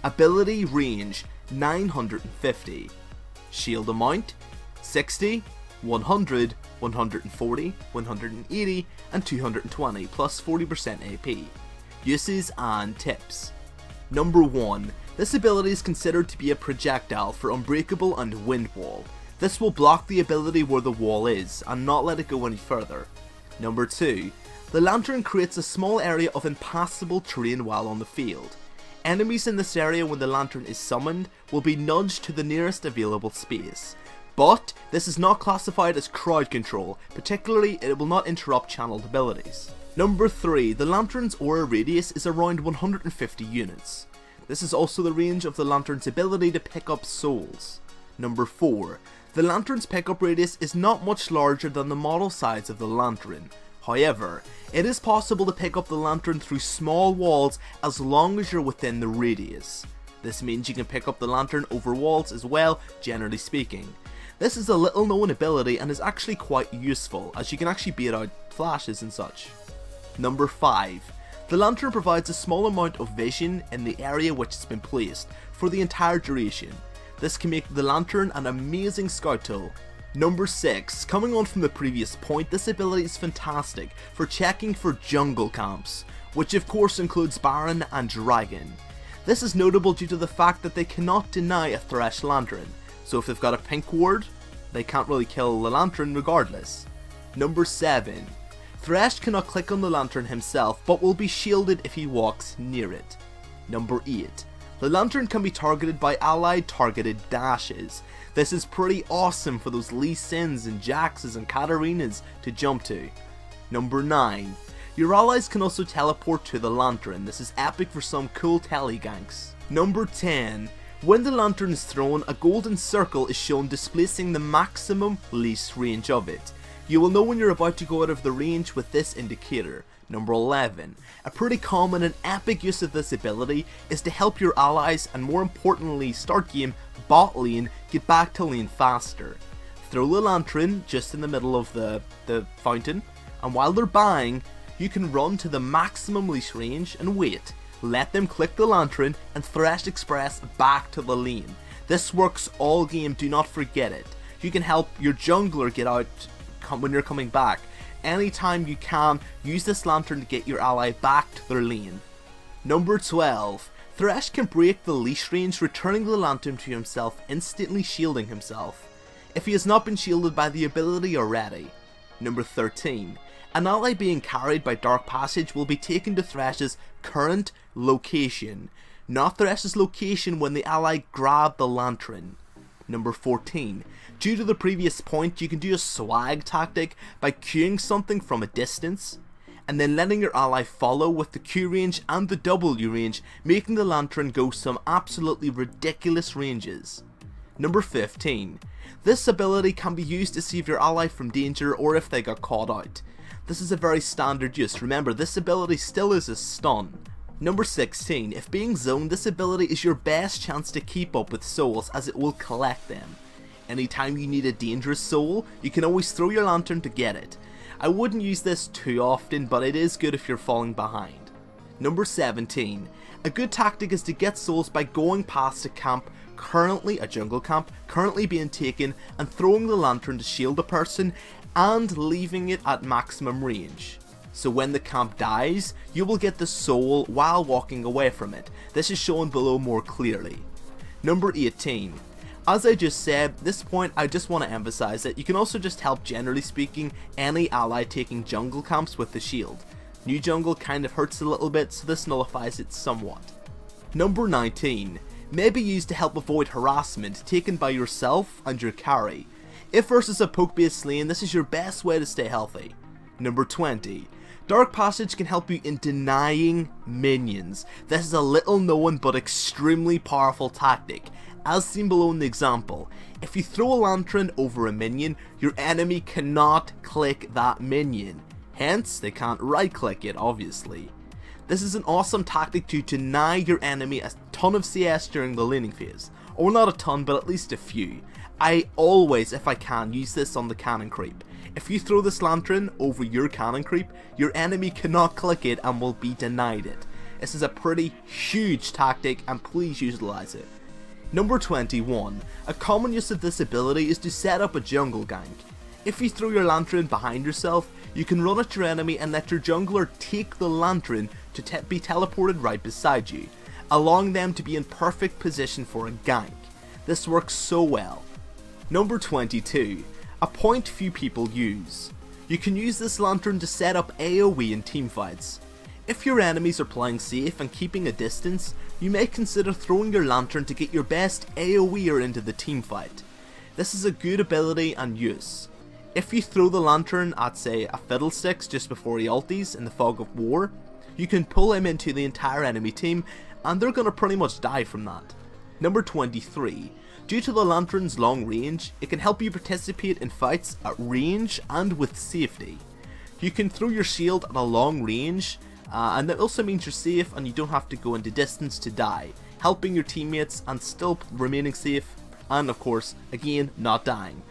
Ability range 950. Shield amount 60, 100, 140, 180 and 220 plus 40% AP. Uses and tips. Number 1. This ability is considered to be a projectile for Unbreakable and Wind Wall. This will block the ability where the wall is and not let it go any further. Number 2. The lantern creates a small area of impassable terrain while on the field. Enemies in this area when the lantern is summoned will be nudged to the nearest available space. But this is not classified as crowd control, particularly it will not interrupt channeled abilities. Number 3. The lantern's aura radius is around 150 units. This is also the range of the lantern's ability to pick up souls. Number 4. The lantern's pickup radius is not much larger than the model size of the lantern. However, it is possible to pick up the lantern through small walls as long as you're within the radius. This means you can pick up the lantern over walls as well, generally speaking. This is a little known ability and is actually quite useful, as you can actually beat out flashes and such. Number 5. The lantern provides a small amount of vision in the area which has been placed, for the entire duration. This can make the lantern an amazing scout tool. Number 6. Coming on from the previous point, this ability is fantastic for checking for jungle camps, which of course includes Baron and Dragon. This is notable due to the fact that they cannot deny a Thresh lantern, so if they've got a pink ward, they can't really kill the lantern regardless. Number 7. Thresh cannot click on the lantern himself, but will be shielded if he walks near it. Number 8. The lantern can be targeted by allied targeted dashes. This is pretty awesome for those Lee Sins and Jaxes and Katarinas to jump to. Number 9. Your allies can also teleport to the lantern. This is epic for some cool tele ganks. Number 10. When the lantern is thrown, a golden circle is shown displacing the maximum least range of it. You will know when you're about to go out of the range with this indicator. Number 11. A pretty common and epic use of this ability is to help your allies, and more importantly start game bot lane, get back to lane faster. Throw the lantern just in the middle of the fountain, and while they're buying, you can run to the maximum leash range and wait. Let them click the lantern and Thresh Express back to the lane. This works all game, do not forget it. You can help your jungler get out when you're coming back. Anytime you can, use this lantern to get your ally back to their lane. Number 12. Thresh can break the leash range, returning the lantern to himself, instantly shielding himself, if he has not been shielded by the ability already. Number 13. An ally being carried by Dark Passage will be taken to Thresh's current location, not Thresh's location when the ally grabbed the lantern. Number 14. Due to the previous point, you can do a swag tactic by queuing something from a distance, and then letting your ally follow with the Q range and the W range, making the lantern go some absolutely ridiculous ranges. Number 15. This ability can be used to save your ally from danger or if they got caught out. This is a very standard use. Remember, this ability still is a stun. Number 16. If being zoned, this ability is your best chance to keep up with souls, as it will collect them. Anytime you need a dangerous soul, you can always throw your lantern to get it. I wouldn't use this too often, but it is good if you're falling behind. Number 17. A good tactic is to get souls by going past a camp, a jungle camp, currently being taken, and throwing the lantern to shield the person and leaving it at maximum range. So when the camp dies, you will get the soul while walking away from it. This is shown below more clearly. Number 18. As I just said, this point I just want to emphasize that you can also just help, generally speaking, any ally taking jungle camps with the shield. New jungle kind of hurts a little bit, so this nullifies it somewhat. Number 19. May be used to help avoid harassment taken by yourself and your carry. If versus a poke based lane, this is your best way to stay healthy. Number 20. Dark Passage can help you in denying minions. This is a little known but extremely powerful tactic. As seen below in the example, if you throw a lantern over a minion, your enemy cannot click that minion. Hence, they can't right click it, obviously. This is an awesome tactic to deny your enemy a ton of CS during the laning phase. Or not a ton, but at least a few. I always, if I can, use this on the cannon creep. If you throw this lantern over your cannon creep, your enemy cannot click it and will be denied it. This is a pretty huge tactic, and please utilize it. Number 21. A common use of this ability is to set up a jungle gank. If you throw your lantern behind yourself, you can run at your enemy and let your jungler take the lantern to be teleported right beside you, allowing them to be in perfect position for a gank. This works so well. Number 22. A point few people use. You can use this lantern to set up AoE in teamfights. If your enemies are playing safe and keeping a distance, you may consider throwing your lantern to get your best AoEer into the teamfight. This is a good ability and use. If you throw the lantern at, say, a Fiddlesticks just before he ulties in the Fog of War, you can pull him into the entire enemy team, and they're gonna pretty much die from that. Number 23. Due to the lantern's long range, it can help you participate in fights at range and with safety. You can throw your shield at a long range, and that also means you're safe and you don't have to go into distance to die, helping your teammates and still remaining safe, and of course, again, not dying.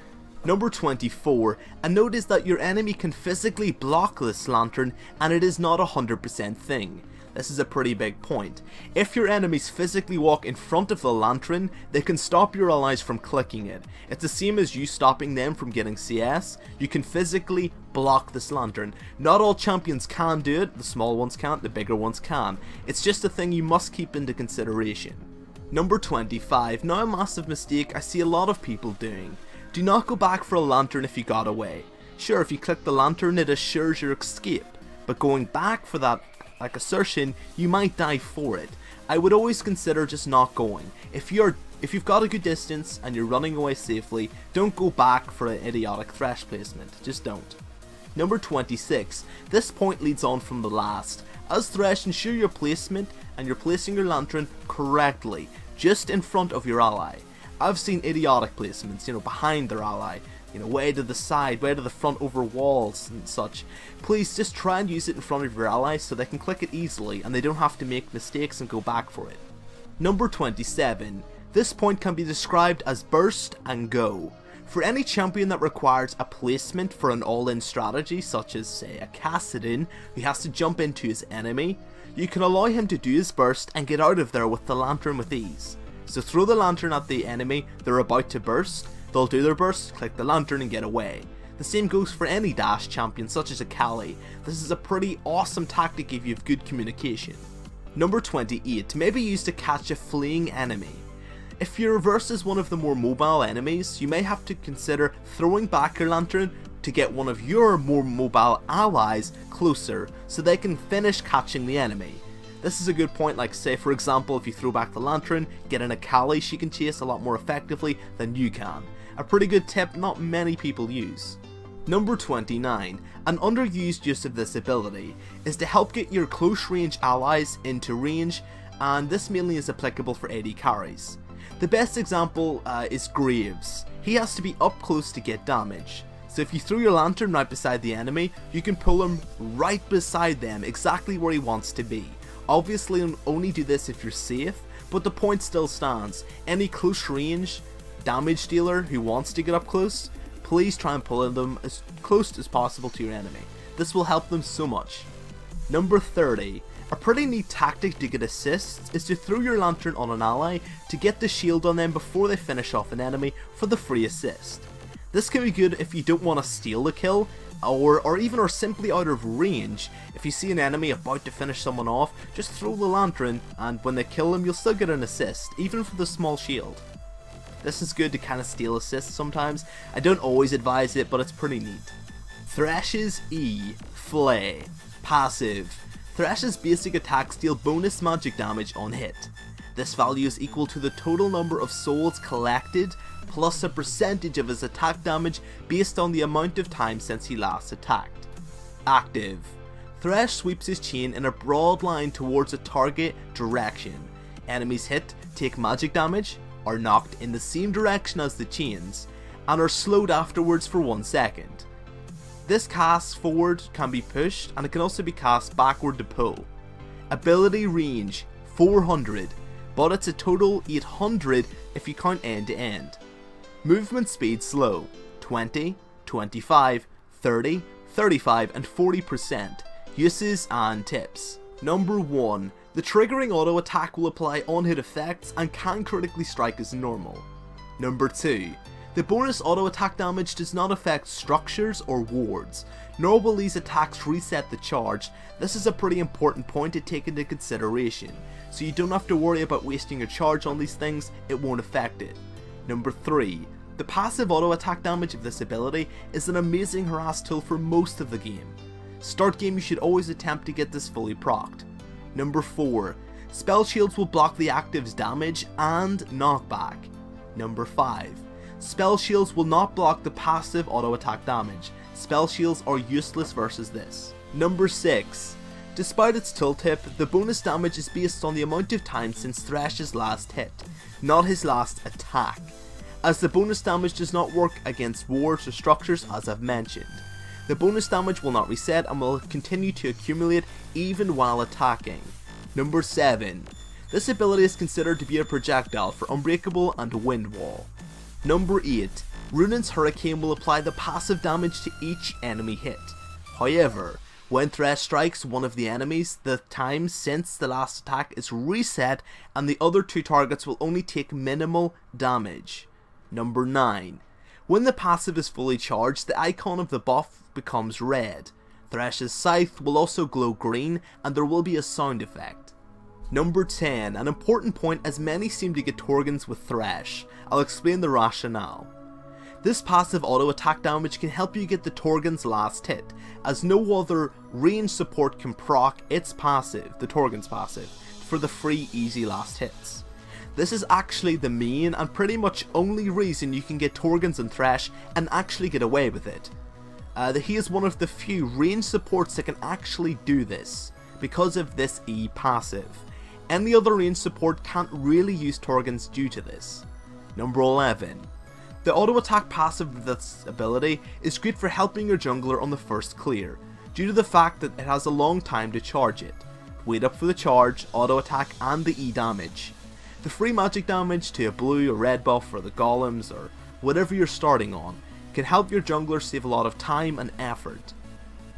Number 24. A note is that your enemy can physically block this lantern, and it is not a 100% thing. This is a pretty big point. If your enemies physically walk in front of the lantern, they can stop your allies from clicking it. It's the same as you stopping them from getting CS. You can physically block this lantern. Not all champions can do it, the small ones can't, the bigger ones can. It's just a thing you must keep into consideration. Number 25. Now a massive mistake I see a lot of people doing. Do not go back for a lantern if you got away. Sure, if you click the lantern it assures your escape, but going back for that like assertion, you might die for it. I would always consider just not going. If you've got a good distance and you're running away safely, don't go back for an idiotic Thresh placement. Just don't. Number 26. This point leads on from the last. As Thresh, ensure your placement and you're placing your lantern correctly, just in front of your ally. I've seen idiotic placements, behind their ally, way to the side, way to the front over walls and such. Please just try and use it in front of your ally so they can click it easily and they don't have to make mistakes and go back for it. Number 27. This point can be described as burst and go. For any champion that requires a placement for an all-in strategy, such as say a Kassadin who has to jump into his enemy, you can allow him to do his burst and get out of there with the lantern with ease. So throw the lantern at the enemy they're about to burst, they'll do their burst, click the lantern and get away. The same goes for any dash champion such as Akali. This is a pretty awesome tactic if you have good communication. Number 28. May be used to catch a fleeing enemy. If you're versus one of the more mobile enemies, you may have to consider throwing back your lantern to get one of your more mobile allies closer so they can finish catching the enemy. This is a good point, like say for example if you throw back the lantern, get an Akali she can chase a lot more effectively than you can. A pretty good tip not many people use. Number 29. An underused use of this ability is to help get your close range allies into range, and this mainly is applicable for AD carries. The best example is Graves. He has to be up close to get damage. So if you throw your lantern right beside the enemy, you can pull him right beside them, exactly where he wants to be. Obviously only do this if you're safe, but the point still stands. Any close range damage dealer who wants to get up close, please try and pull them as close as possible to your enemy. This will help them so much. Number 30. A pretty neat tactic to get assists is to throw your lantern on an ally to get the shield on them before they finish off an enemy for the free assist. This can be good if you don't want to steal the kill, or even are simply out of range. If you see an enemy about to finish someone off, just throw the lantern and when they kill them you'll still get an assist, even for the small shield. This is good to kind of steal assists sometimes. I don't always advise it, but it's pretty neat. Thresh's E. Flay. Passive. Thresh's basic attacks deal bonus magic damage on hit. This value is equal to the total number of souls collected plus a percentage of his attack damage based on the amount of time since he last attacked. Active. Thresh sweeps his chain in a broad line towards a target direction. Enemies hit, take magic damage, are knocked in the same direction as the chains, and are slowed afterwards for 1 second. This cast forward can be pushed and it can also be cast backward to pull. Ability range 400, but it's a total 800 if you count end to end. Movement speed slow 20, 25, 30, 35 and 40%. Uses and tips. Number 1. The triggering auto attack will apply on-hit effects and can critically strike as normal. Number 2. The bonus auto attack damage does not affect structures or wards, nor will these attacks reset the charge. This is a pretty important point to take into consideration, so you don't have to worry about wasting your charge on these things, it won't affect it. Number 3. The passive auto attack damage of this ability is an amazing harass tool for most of the game. Start game you should always attempt to get this fully procced. Number 4. Spell shields will block the active's damage and knockback. Number 5. Spell shields will not block the passive auto attack damage. Spell shields are useless versus this. Number 6. Despite its tooltip, the bonus damage is based on the amount of time since Thresh's last hit, not his last attack, as the bonus damage does not work against wards or structures as I've mentioned. The bonus damage will not reset and will continue to accumulate even while attacking. Number 7. This ability is considered to be a projectile for Unbreakable and Wind Wall. Number 8. Runin's Hurricane will apply the passive damage to each enemy hit. However, when Thresh strikes one of the enemies, the time since the last attack is reset and the other 2 targets will only take minimal damage. Number 9. When the passive is fully charged, the icon of the buff becomes red. Thresh's Scythe will also glow green and there will be a sound effect. Number 10. An important point as many seem to get Torgans with Thresh. I'll explain the rationale. This passive auto attack damage can help you get the Torgon's last hit, as no other range support can proc its passive, the Torgon's passive, for the free easy last hits. This is actually the main and pretty much only reason you can get Torgon's and Thresh and actually get away with it. He is one of the few range supports that can actually do this, because of this E passive. Any other range support can't really use Torgon's due to this. Number 11. The auto attack passive of this ability is great for helping your jungler on the first clear, due to the fact that it has a long time to charge it. Wait up for the charge, auto attack and the E damage. The free magic damage to a blue or red buff for the golems or whatever you're starting on can help your jungler save a lot of time and effort.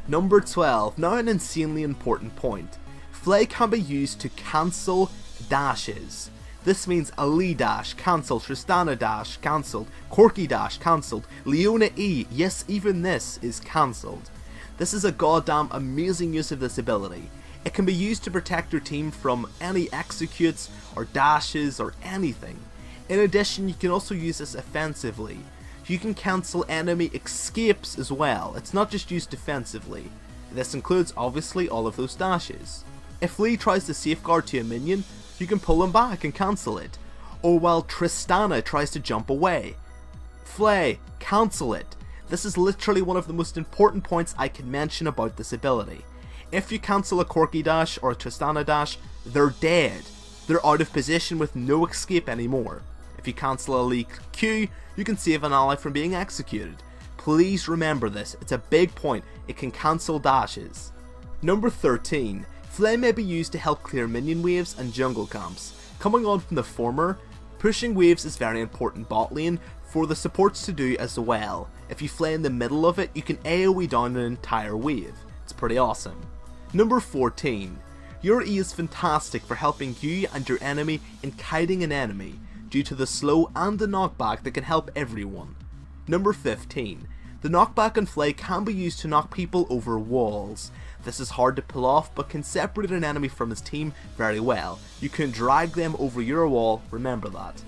Number 12, now an insanely important point. Flay can be used to cancel dashes. This means Ali dash cancelled, Tristana dash cancelled, Corki dash cancelled, Leona E, yes even this is cancelled. This is a goddamn amazing use of this ability. It can be used to protect your team from any executes or dashes or anything. In addition, you can also use this offensively. You can cancel enemy escapes as well, it's not just used defensively. This includes obviously all of those dashes. If Flay tries to safeguard to a minion, you can pull him back and cancel it. Or while Tristana tries to jump away. Flay, cancel it. This is literally one of the most important points I can mention about this ability. If you cancel a Corki dash or a Tristana dash, they're dead. They're out of position with no escape anymore. If you cancel a leak Q, you can save an ally from being executed. Please remember this, it's a big point, it can cancel dashes. Number 13. Flay may be used to help clear minion waves and jungle camps. Coming on from the former, pushing waves is very important bot lane for the supports to do as well. If you Flay in the middle of it, you can AoE down an entire wave. It's pretty awesome. Number 14. Your E is fantastic for helping you and your enemy in kiting an enemy, due to the slow and the knockback that can help everyone. Number 15. The knockback on Flay can be used to knock people over walls. This is hard to pull off but can separate an enemy from his team very well. You can drag them over your wall, remember that.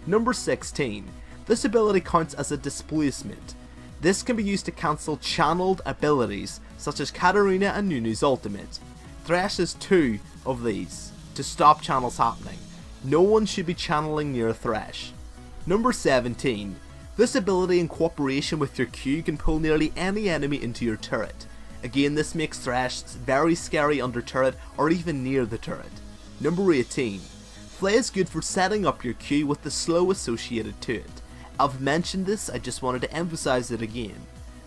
Number 16. This ability counts as a displacement. This can be used to cancel channeled abilities such as Katarina and Nunu's ultimate. Thresh has 2 of these to stop channels happening. No one should be channeling near Thresh. Number 17. This ability in cooperation with your Q can pull nearly any enemy into your turret. Again, this makes Thresh very scary under turret or even near the turret. Number 18. Flay is good for setting up your Q with the slow associated to it. I've mentioned this, I just wanted to emphasize it again.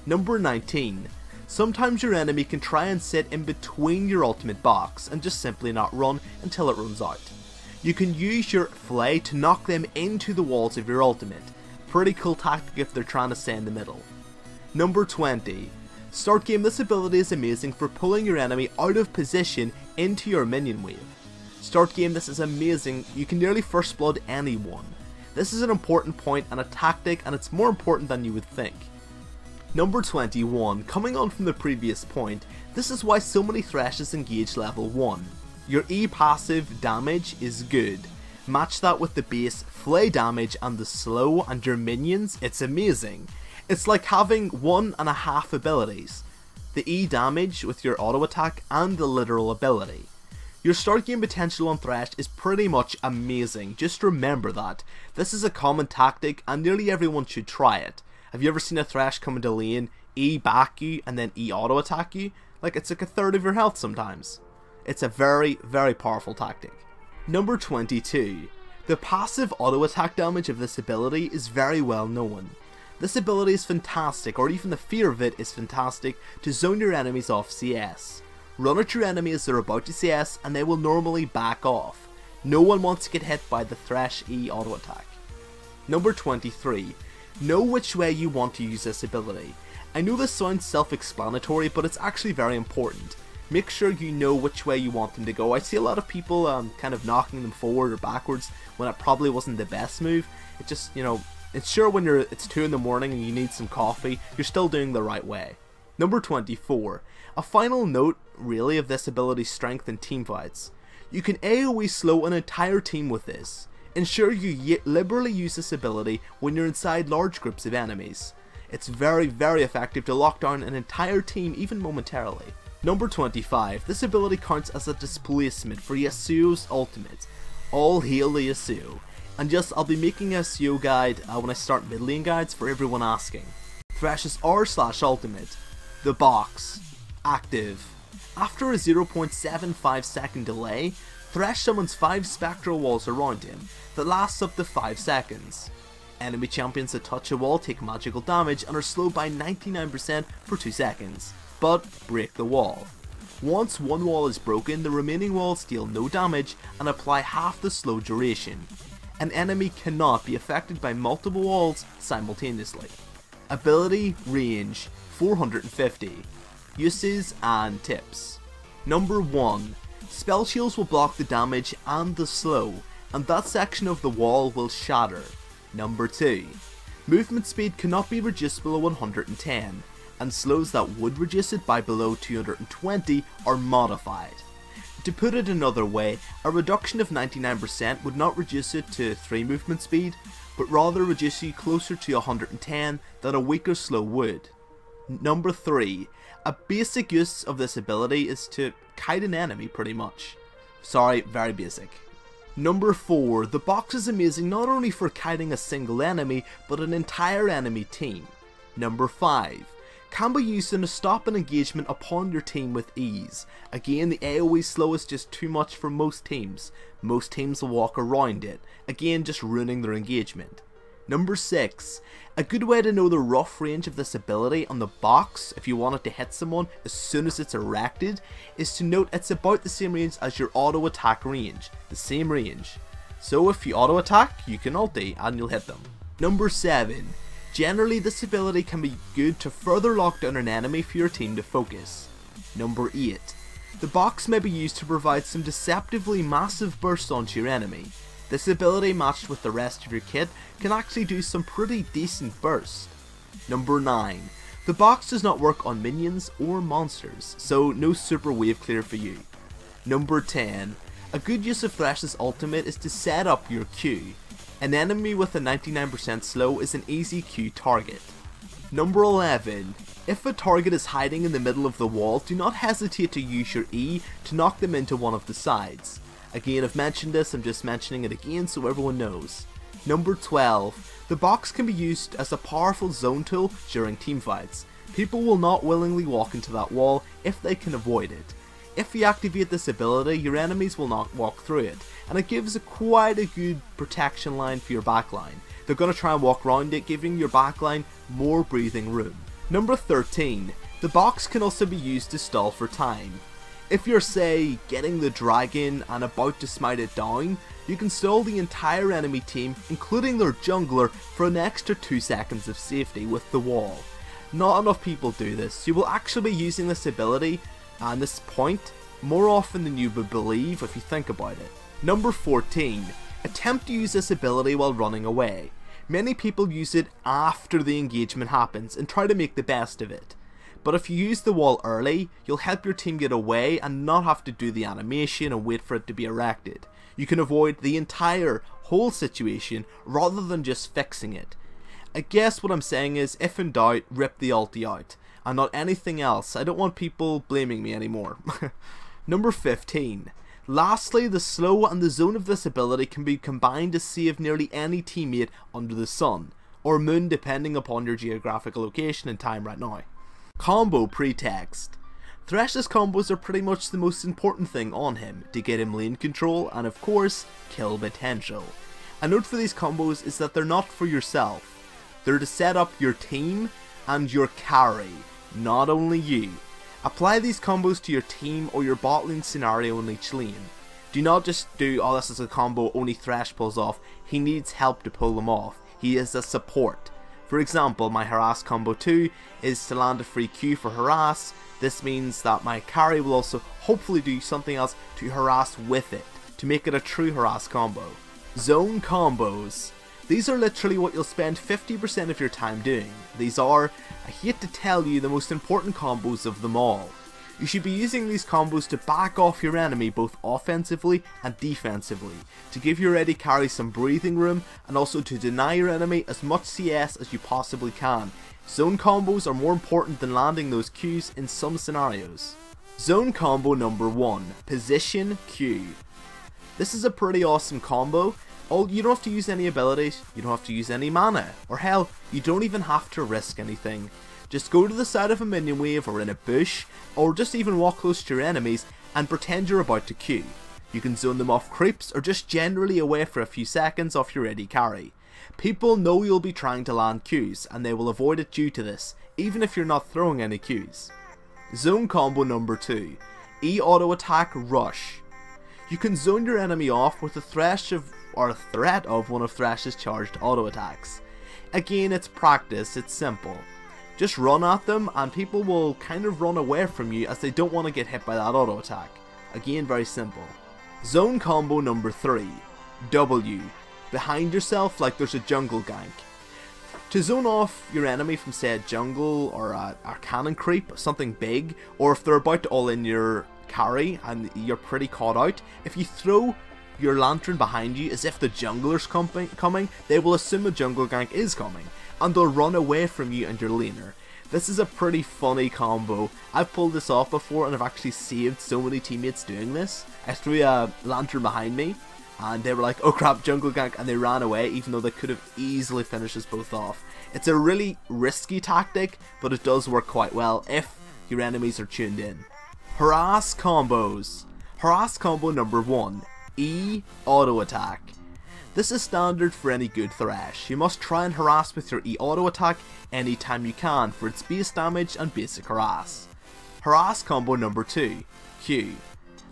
Number 19. Sometimes your enemy can try and sit in between your ultimate box and just simply not run until it runs out. You can use your Flay to knock them into the walls of your ultimate. Pretty cool tactic if they're trying to stay in the middle. Number 20. Start game, this ability is amazing for pulling your enemy out of position into your minion wave. Start game, this is amazing, you can nearly first blood anyone. This is an important point and a tactic, and it's more important than you would think. Number 21, coming on from the previous point, this is why so many Threshes engage level 1. Your E passive damage is good. Match that with the base Flay damage and the slow and your minions, it's amazing. It's like having 1.5 abilities. The E damage with your auto attack and the literal ability. Your start game potential on Thresh is pretty much amazing, just remember that. This is a common tactic and nearly everyone should try it. Have you ever seen a Thresh come into lane, E back you and then E auto attack you? Like it's like a third of your health sometimes. It's a very, very powerful tactic. Number 22. The passive auto attack damage of this ability is very well known. This ability is fantastic, or even the fear of it is fantastic, to zone your enemies off CS. Run at your enemy as they're about to CS and they will normally back off. No one wants to get hit by the Thresh E auto attack. Number 23. Know which way you want to use this ability. I know this sounds self-explanatory, but it's actually very important. Make sure you know which way you want them to go. I see a lot of people kind of knocking them forward or backwards when it probably wasn't the best move. It just, you know, it's sure when it's 2 in the morning and you need some coffee, you're still doing the right way. Number 24. A final note, really, of this ability's strength in teamfights. You can AoE slow an entire team with this. Ensure you liberally use this ability when you're inside large groups of enemies. It's very effective to lock down an entire team even momentarily. Number 25, this ability counts as a displacement for Yasuo's ultimate. All hail the Yasuo. And yes, I'll be making a Yasuo guide when I start mid lane guides for everyone asking. Thresh's R/ultimate, the box, active. After a 0.75 second delay, Thresh summons 5 spectral walls around him that lasts up to 5 seconds. Enemy champions that touch a wall take magical damage and are slowed by 99% for 2 seconds, but break the wall. Once one wall is broken, the remaining walls deal no damage and apply half the slow duration. An enemy cannot be affected by multiple walls simultaneously. Ability range 450. Uses and tips. Number 1. Spell shields will block the damage and the slow, and that section of the wall will shatter. Number 2. Movement speed cannot be reduced below 110, and slows that would reduce it by below 220 are modified. To put it another way, a reduction of 99% would not reduce it to 3 movement speed, but rather reduce you closer to 110 than a weaker slow would. Number 3. A basic use of this ability is to kite an enemy pretty much. Sorry, very basic. Number 4. The box is amazing not only for kiting a single enemy, but an entire enemy team. Number 5. Can be used to stop an engagement upon your team with ease. Again, the AoE slow is just too much for most teams. Most teams will walk around it, again just ruining their engagement. Number 6. A good way to know the rough range of this ability on the box, if you want it to hit someone as soon as it's erected, is to note it's about the same range as your auto attack range, the same range. So if you auto attack, you can ulti and you'll hit them. Number 7. Generally, this ability can be good to further lock down an enemy for your team to focus. Number 8. The box may be used to provide some deceptively massive bursts onto your enemy. This ability matched with the rest of your kit can actually do some pretty decent burst. Number 9. The box does not work on minions or monsters, so no super wave clear for you. Number 10. A good use of Thresh's ultimate is to set up your Q. An enemy with a 99% slow is an easy Q target. Number 11. If a target is hiding in the middle of the wall, do not hesitate to use your E to knock them into one of the sides. Again, I've mentioned this, I'm just mentioning it again so everyone knows. Number 12. The box can be used as a powerful zone tool during teamfights. People will not willingly walk into that wall if they can avoid it. If you activate this ability, your enemies will not walk through it, and it gives quite a good protection line for your backline. They're going to try and walk around it, giving your backline more breathing room. Number 13. The box can also be used to stall for time. If you're, say, getting the dragon and about to smite it down, you can stall the entire enemy team, including their jungler, for an extra 2 seconds of safety with the wall. Not enough people do this. You will actually be using this ability and this point more often than you would believe if you think about it. Number 14. Attempt to use this ability while running away. Many people use it after the engagement happens and try to make the best of it. But if you use the wall early, you'll help your team get away and not have to do the animation and wait for it to be erected. You can avoid the whole situation rather than just fixing it. I guess what I'm saying is, if in doubt, rip the ulti out, and not anything else. I don't want people blaming me anymore. Number 15. Lastly, the slow and the zone of this ability can be combined to save nearly any teammate under the sun, or moon depending upon your geographical location and time right now. Combo Pretext. Thresh's combos are pretty much the most important thing on him, to get him lane control and of course, kill potential. A note for these combos is that they're not for yourself. They're to set up your team and your carry, not only you. Apply these combos to your team or your bot lane scenario in each lane. Do not just do, oh, this is a combo only Thresh pulls off. He needs help to pull them off. He is a support. For example, my Harrass combo 2 is to land a free Q for Harrass. This means that my carry will also hopefully do something else to harass with it, to make it a true Harrass combo. Zone combos. These are literally what you'll spend 50% of your time doing. These are, I hate to tell you, the most important combos of them all. You should be using these combos to back off your enemy both offensively and defensively, to give your AD carry some breathing room, and also to deny your enemy as much CS as you possibly can. Zone combos are more important than landing those Qs in some scenarios. Zone combo number 1, Position Q. This is a pretty awesome combo. You don't have to use any abilities, you don't have to use any mana, or hell, you don't even have to risk anything. Just go to the side of a minion wave or in a bush, or just even walk close to your enemies and pretend you're about to Q. You can zone them off creeps or just generally away for a few seconds off your AD carry. People know you'll be trying to land Qs and they will avoid it due to this, even if you're not throwing any Qs. Zone combo number 2, E auto attack rush. You can zone your enemy off with a threat of one of Thresh's charged auto attacks. Again, it's practice, it's simple. Just run at them and people will kind of run away from you as they don't want to get hit by that auto attack. Again, very simple. Zone combo number 3, W. Behind yourself like there's a jungle gank. To zone off your enemy from say a jungle or a cannon creep, something big, or if they're about to all in your carry and you're pretty caught out, if you throw your lantern behind you as if the jungler's coming, they will assume a jungle gank is coming and they'll run away from you and your laner. This is a pretty funny combo. I've pulled this off before and I've actually saved so many teammates doing this. I threw a lantern behind me and they were like, oh crap, jungle gank, and they ran away even though they could have easily finished us both off. It's a really risky tactic, but it does work quite well if your enemies are tuned in. Harrass combos. Harrass combo number 1, E auto attack. This is standard for any good Thresh. You must try and harass with your E auto attack anytime you can for its base damage and basic harass. Harrass combo number 2, Q.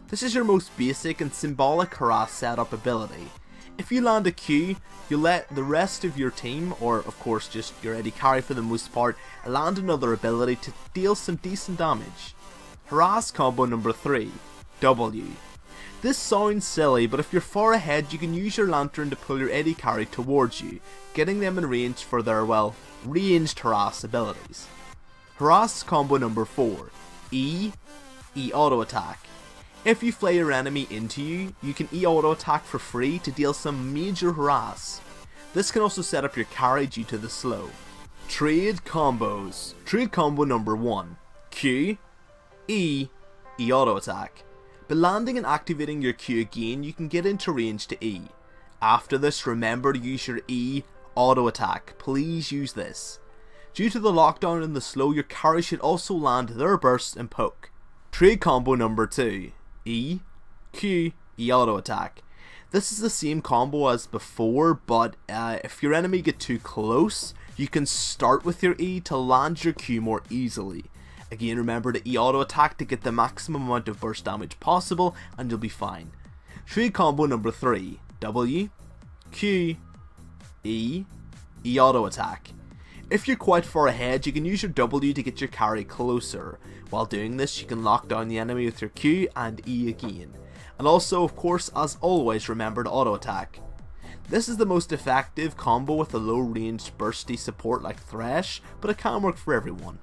This is your most basic and symbolic harass setup ability. If you land a Q, you let the rest of your team, or of course just your AD carry for the most part, land another ability to deal some decent damage. Harrass combo number 3, W. This sounds silly, but if you're far ahead you can use your lantern to pull your AD carry towards you, getting them in range for their, well, ranged harass abilities. Harrass combo number 4, E auto attack. If you flay your enemy into you, you can E auto attack for free to deal some major harass. This can also set up your carry due to the slow. Trade combos. Trade combo number 1, Q, E auto attack. By landing and activating your Q again, you can get into range to E. After this, remember to use your E auto attack. Please use this. Due to the lockdown and the slow, your carry should also land their burst and poke. Trade combo number 2, E, Q, E auto attack. This is the same combo as before, but if your enemy get too close, you can start with your E to land your Q more easily. Again, remember to E auto attack to get the maximum amount of burst damage possible and you'll be fine. Trade combo number 3, W, Q, E auto attack. If you're quite far ahead, you can use your W to get your carry closer. While doing this, you can lock down the enemy with your Q and E again. And also, of course, as always, remember to auto attack. This is the most effective combo with a low ranged bursty support like Thresh, but it can work for everyone.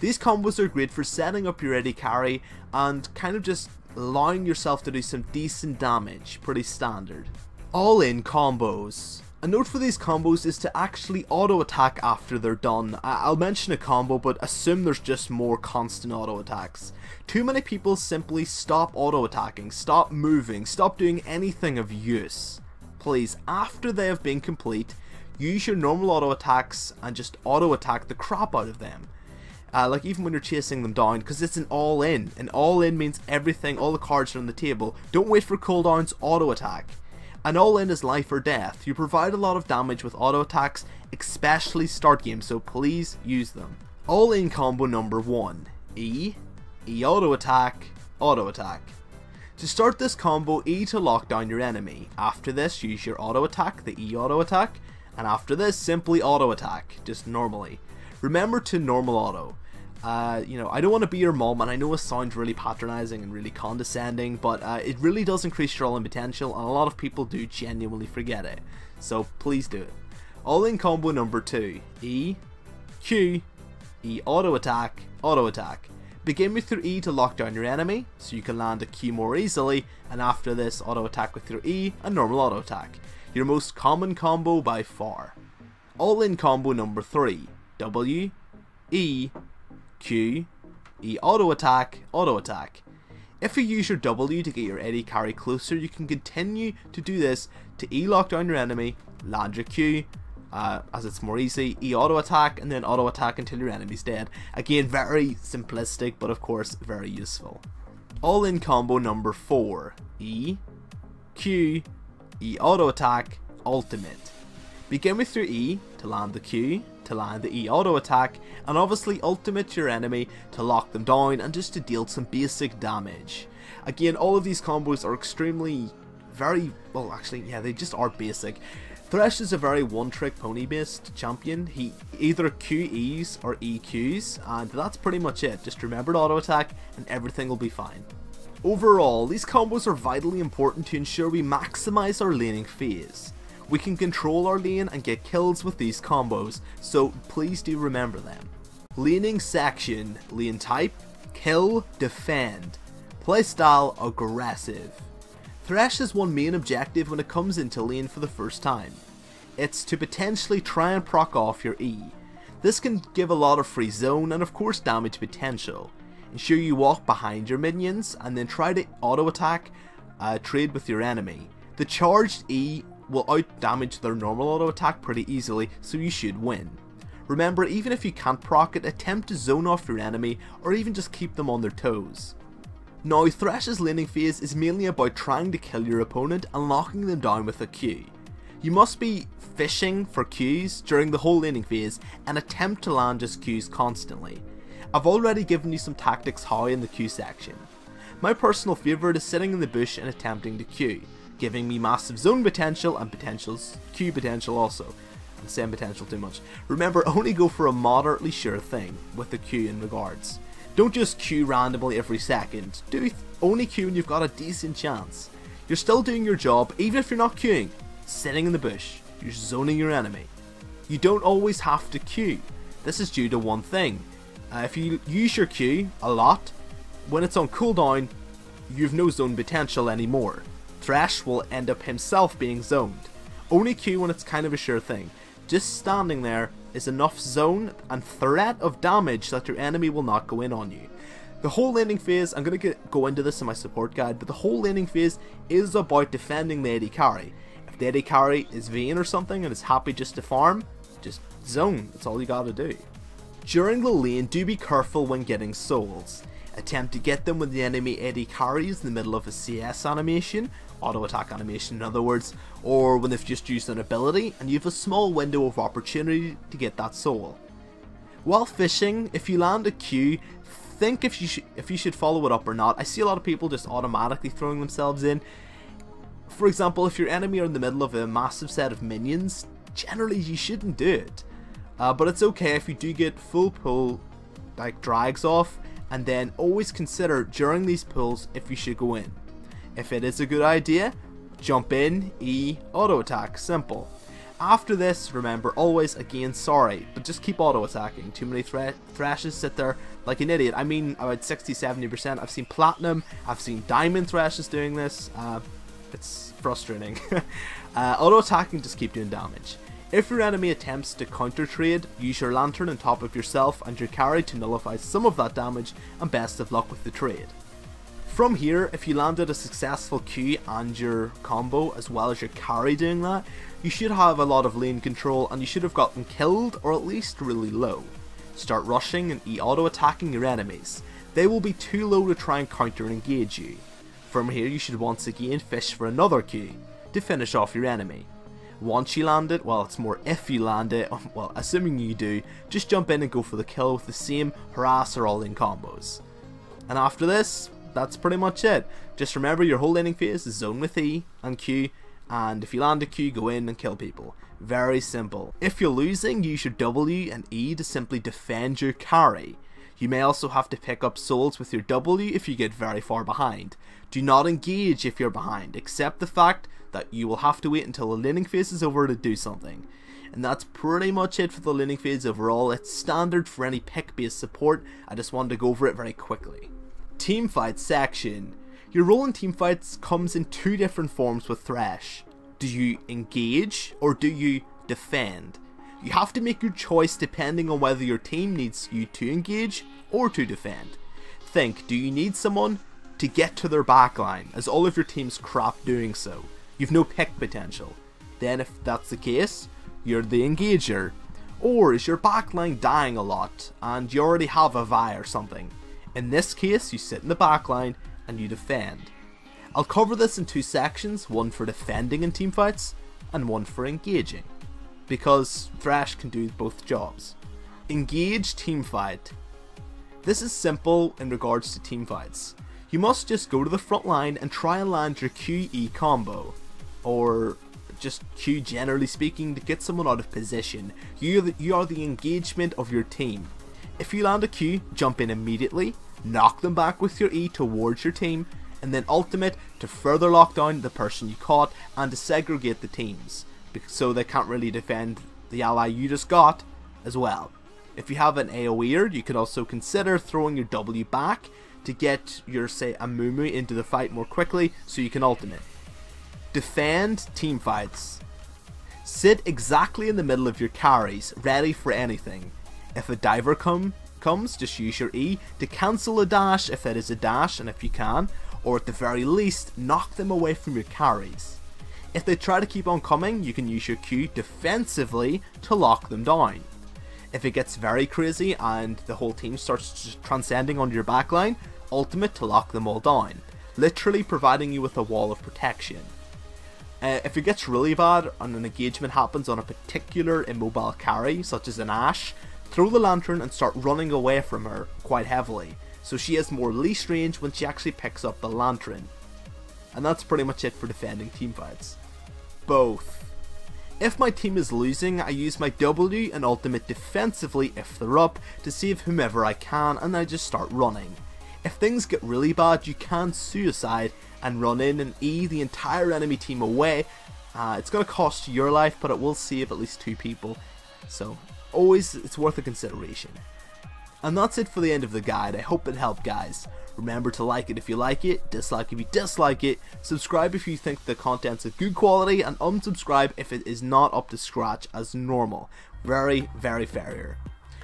These combos are great for setting up your AD carry and kind of just allowing yourself to do some decent damage, pretty standard. All in combos. A note for these combos is to actually auto attack after they're done. I'll mention a combo, but assume there's just more constant auto attacks. Too many people simply stop auto attacking, stop moving, stop doing anything of use. Please, after they have been complete, use your normal auto attacks and just auto attack the crap out of them. Like even when you're chasing them down, because it's an all in. An all in means everything, all the cards are on the table. Don't wait for cooldowns, auto attack. An all in is life or death. You provide a lot of damage with auto attacks, especially start game, so please use them. All in combo number 1, E auto attack, auto attack. To start this combo, E to lock down your enemy. After this, use your auto attack, the E auto attack, and after this, simply auto attack, just normally. Remember to normal auto. You know, I don't want to be your mom, and I know it sounds really patronizing and really condescending, but it really does increase your all-in potential, and a lot of people do genuinely forget it. So please do it. All-in combo number 2, E, Q, E auto attack, auto attack. Begin with your E to lock down your enemy, so you can land a Q more easily, and after this auto attack with your E and normal auto attack. Your most common combo by far. All in combo number 3. W, E, Q, E auto attack, auto attack. If you use your W to get your AD carry closer, you can continue to do this to E lock down your enemy, land your Q, as it's more easy, E auto attack, and then auto attack until your enemy's dead. Again, very simplistic, but of course very useful. All in combo number 4. E, Q, E auto attack, ultimate. Begin with your E to land the Q, to land the E auto attack, and obviously ultimate your enemy to lock them down and just to deal some basic damage. Again, all of these combos are extremely, well actually, yeah, they just are basic. Thresh is a very one-trick pony based champion. He either QEs or EQs, and that's pretty much it. Just remember to auto attack and everything will be fine. Overall, these combos are vitally important to ensure we maximize our laning phase. We can control our lane and get kills with these combos, so please do remember them. Laning section, lane type, kill, defend. Playstyle, aggressive. Thresh has one main objective when it comes into lane for the first time. It's to potentially try and proc off your E. This can give a lot of free zone and of course damage potential. Ensure you walk behind your minions and then try to auto attack, trade with your enemy. The charged E will out damage their normal auto attack pretty easily, so you should win. Remember, even if you can't proc it, attempt to zone off your enemy or even just keep them on their toes. Now, Thresh's laning phase is mainly about trying to kill your opponent and locking them down with a Q. You must be fishing for Qs during the whole laning phase and attempt to land just Qs constantly. I've already given you some tactics how in the Q section. My personal favourite is sitting in the bush and attempting to Q, giving me massive zone potential and Q potential also. I'm saying potential too much. Remember, only go for a moderately sure thing with the Q in regards. Don't just Q randomly every second. Do only Q when you've got a decent chance. You're still doing your job even if you're not Qing. Sitting in the bush, you're zoning your enemy. You don't always have to Q. This is due to one thing. If you use your Q a lot, when it's on cooldown, you've no zone potential anymore. Thresh will end up himself being zoned. Only Q when it's kind of a sure thing. Just standing there is enough zone and threat of damage that your enemy will not go in on you. The whole laning phase, I'm going to go into this in my support guide, but the whole laning phase is about defending the AD carry. If the AD carry is vain or something and is happy just to farm, just zone, that's all you gotta do. During the lane, do be careful when getting souls. Attempt to get them when the enemy AD carry is in the middle of a CS animation, auto attack animation in other words, or when they've just used an ability and you have a small window of opportunity to get that soul. While fishing, if you land a Q, think if you should follow it up or not. I see a lot of people just automatically throwing themselves in. For example, if your enemy are in the middle of a massive set of minions, generally you shouldn't do it. But it's okay if you do get full pull, like drags off, and then always consider during these pulls if you should go in. If it is a good idea, jump in, E, auto attack, simple. After this, remember always, again, sorry, but just keep auto attacking. Too many Thrashes sit there like an idiot. I mean, about 60-70%. I've seen Platinum, I've seen Diamond Thrashes doing this. It's frustrating. Auto attacking, just keep doing damage. If your enemy attempts to counter trade, use your lantern on top of yourself and your carry to nullify some of that damage, and best of luck with the trade. From here, if you landed a successful Q and your combo as well as your carry doing that, you should have a lot of lane control and you should have gotten killed or at least really low. Start rushing and auto attacking your enemies. They will be too low to try and counter and engage you. From here you should once again fish for another Q to finish off your enemy. Once you land it, well, it's more if you land it, well, assuming you do, just jump in and go for the kill with the same Harrass or all-in combos. And after this, that's pretty much it. Just remember your whole laning phase is zone with E and Q, and if you land a Q, go in and kill people. Very simple. If you're losing, use your W and E to simply defend your carry. You may also have to pick up souls with your W if you get very far behind. Do not engage if you're behind, accept the fact that you will have to wait until the laning phase is over to do something. And that's pretty much it for the laning phase overall. It's standard for any pick based support. I just wanted to go over it very quickly. Teamfight Section. Your role in teamfights comes in two different forms with Thresh. Do you engage or do you defend? You have to make your choice depending on whether your team needs you to engage or to defend. Think, do you need someone to get to their backline, as all of your team's crap doing so? You've no pick potential. Then if that's the case, you're the engager. Or is your backline dying a lot and you already have a Vi or something? In this case, you sit in the backline and you defend. I'll cover this in two sections, one for defending in teamfights and one for engaging, because Thresh can do both jobs. Engage teamfight. This is simple in regards to teamfights. You must just go to the front line and try and land your QE combo, or just Q generally speaking, to get someone out of position. You are the engagement of your team. If you land a Q, jump in immediately, knock them back with your E towards your team, and then ultimate to further lock down the person you caught and to segregate the teams, so they can't really defend the ally you just got as well. If you have an AoE'er, you can also consider throwing your W back to get your, say, Amumu into the fight more quickly so you can ultimate. Defend teamfights. Sit exactly in the middle of your carries, ready for anything. If a diver comes, just use your E to cancel a dash if it is a dash and if you can, or at the very least, knock them away from your carries. If they try to keep on coming, you can use your Q defensively to lock them down. If it gets very crazy and the whole team starts transcending onto your backline, ultimate to lock them all down, literally providing you with a wall of protection. If it gets really bad and an engagement happens on a particular immobile carry, such as an Ashe, throw the lantern and start running away from her quite heavily, so she has more least range when she actually picks up the lantern. And that's pretty much it for defending teamfights. Both. If my team is losing, I use my W and ultimate defensively if they're up to save whomever I can, and I just start running. If things get really bad, you can suicide and run in and E the entire enemy team away. It's going to cost you your life, but it will save at least 2 people, so always it's worth a consideration. And that's it for the end of the guide. I hope it helped, guys. Remember to like it if you like it, dislike if you dislike it, subscribe if you think the content's of good quality, and unsubscribe if it is not up to scratch as normal. Very, very fair.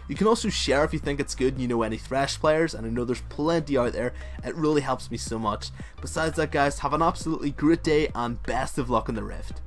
You can also share if you think it's good and you know any Thresh players, and I know there's plenty out there. It really helps me so much. Besides that, guys, have an absolutely great day and best of luck in the Rift.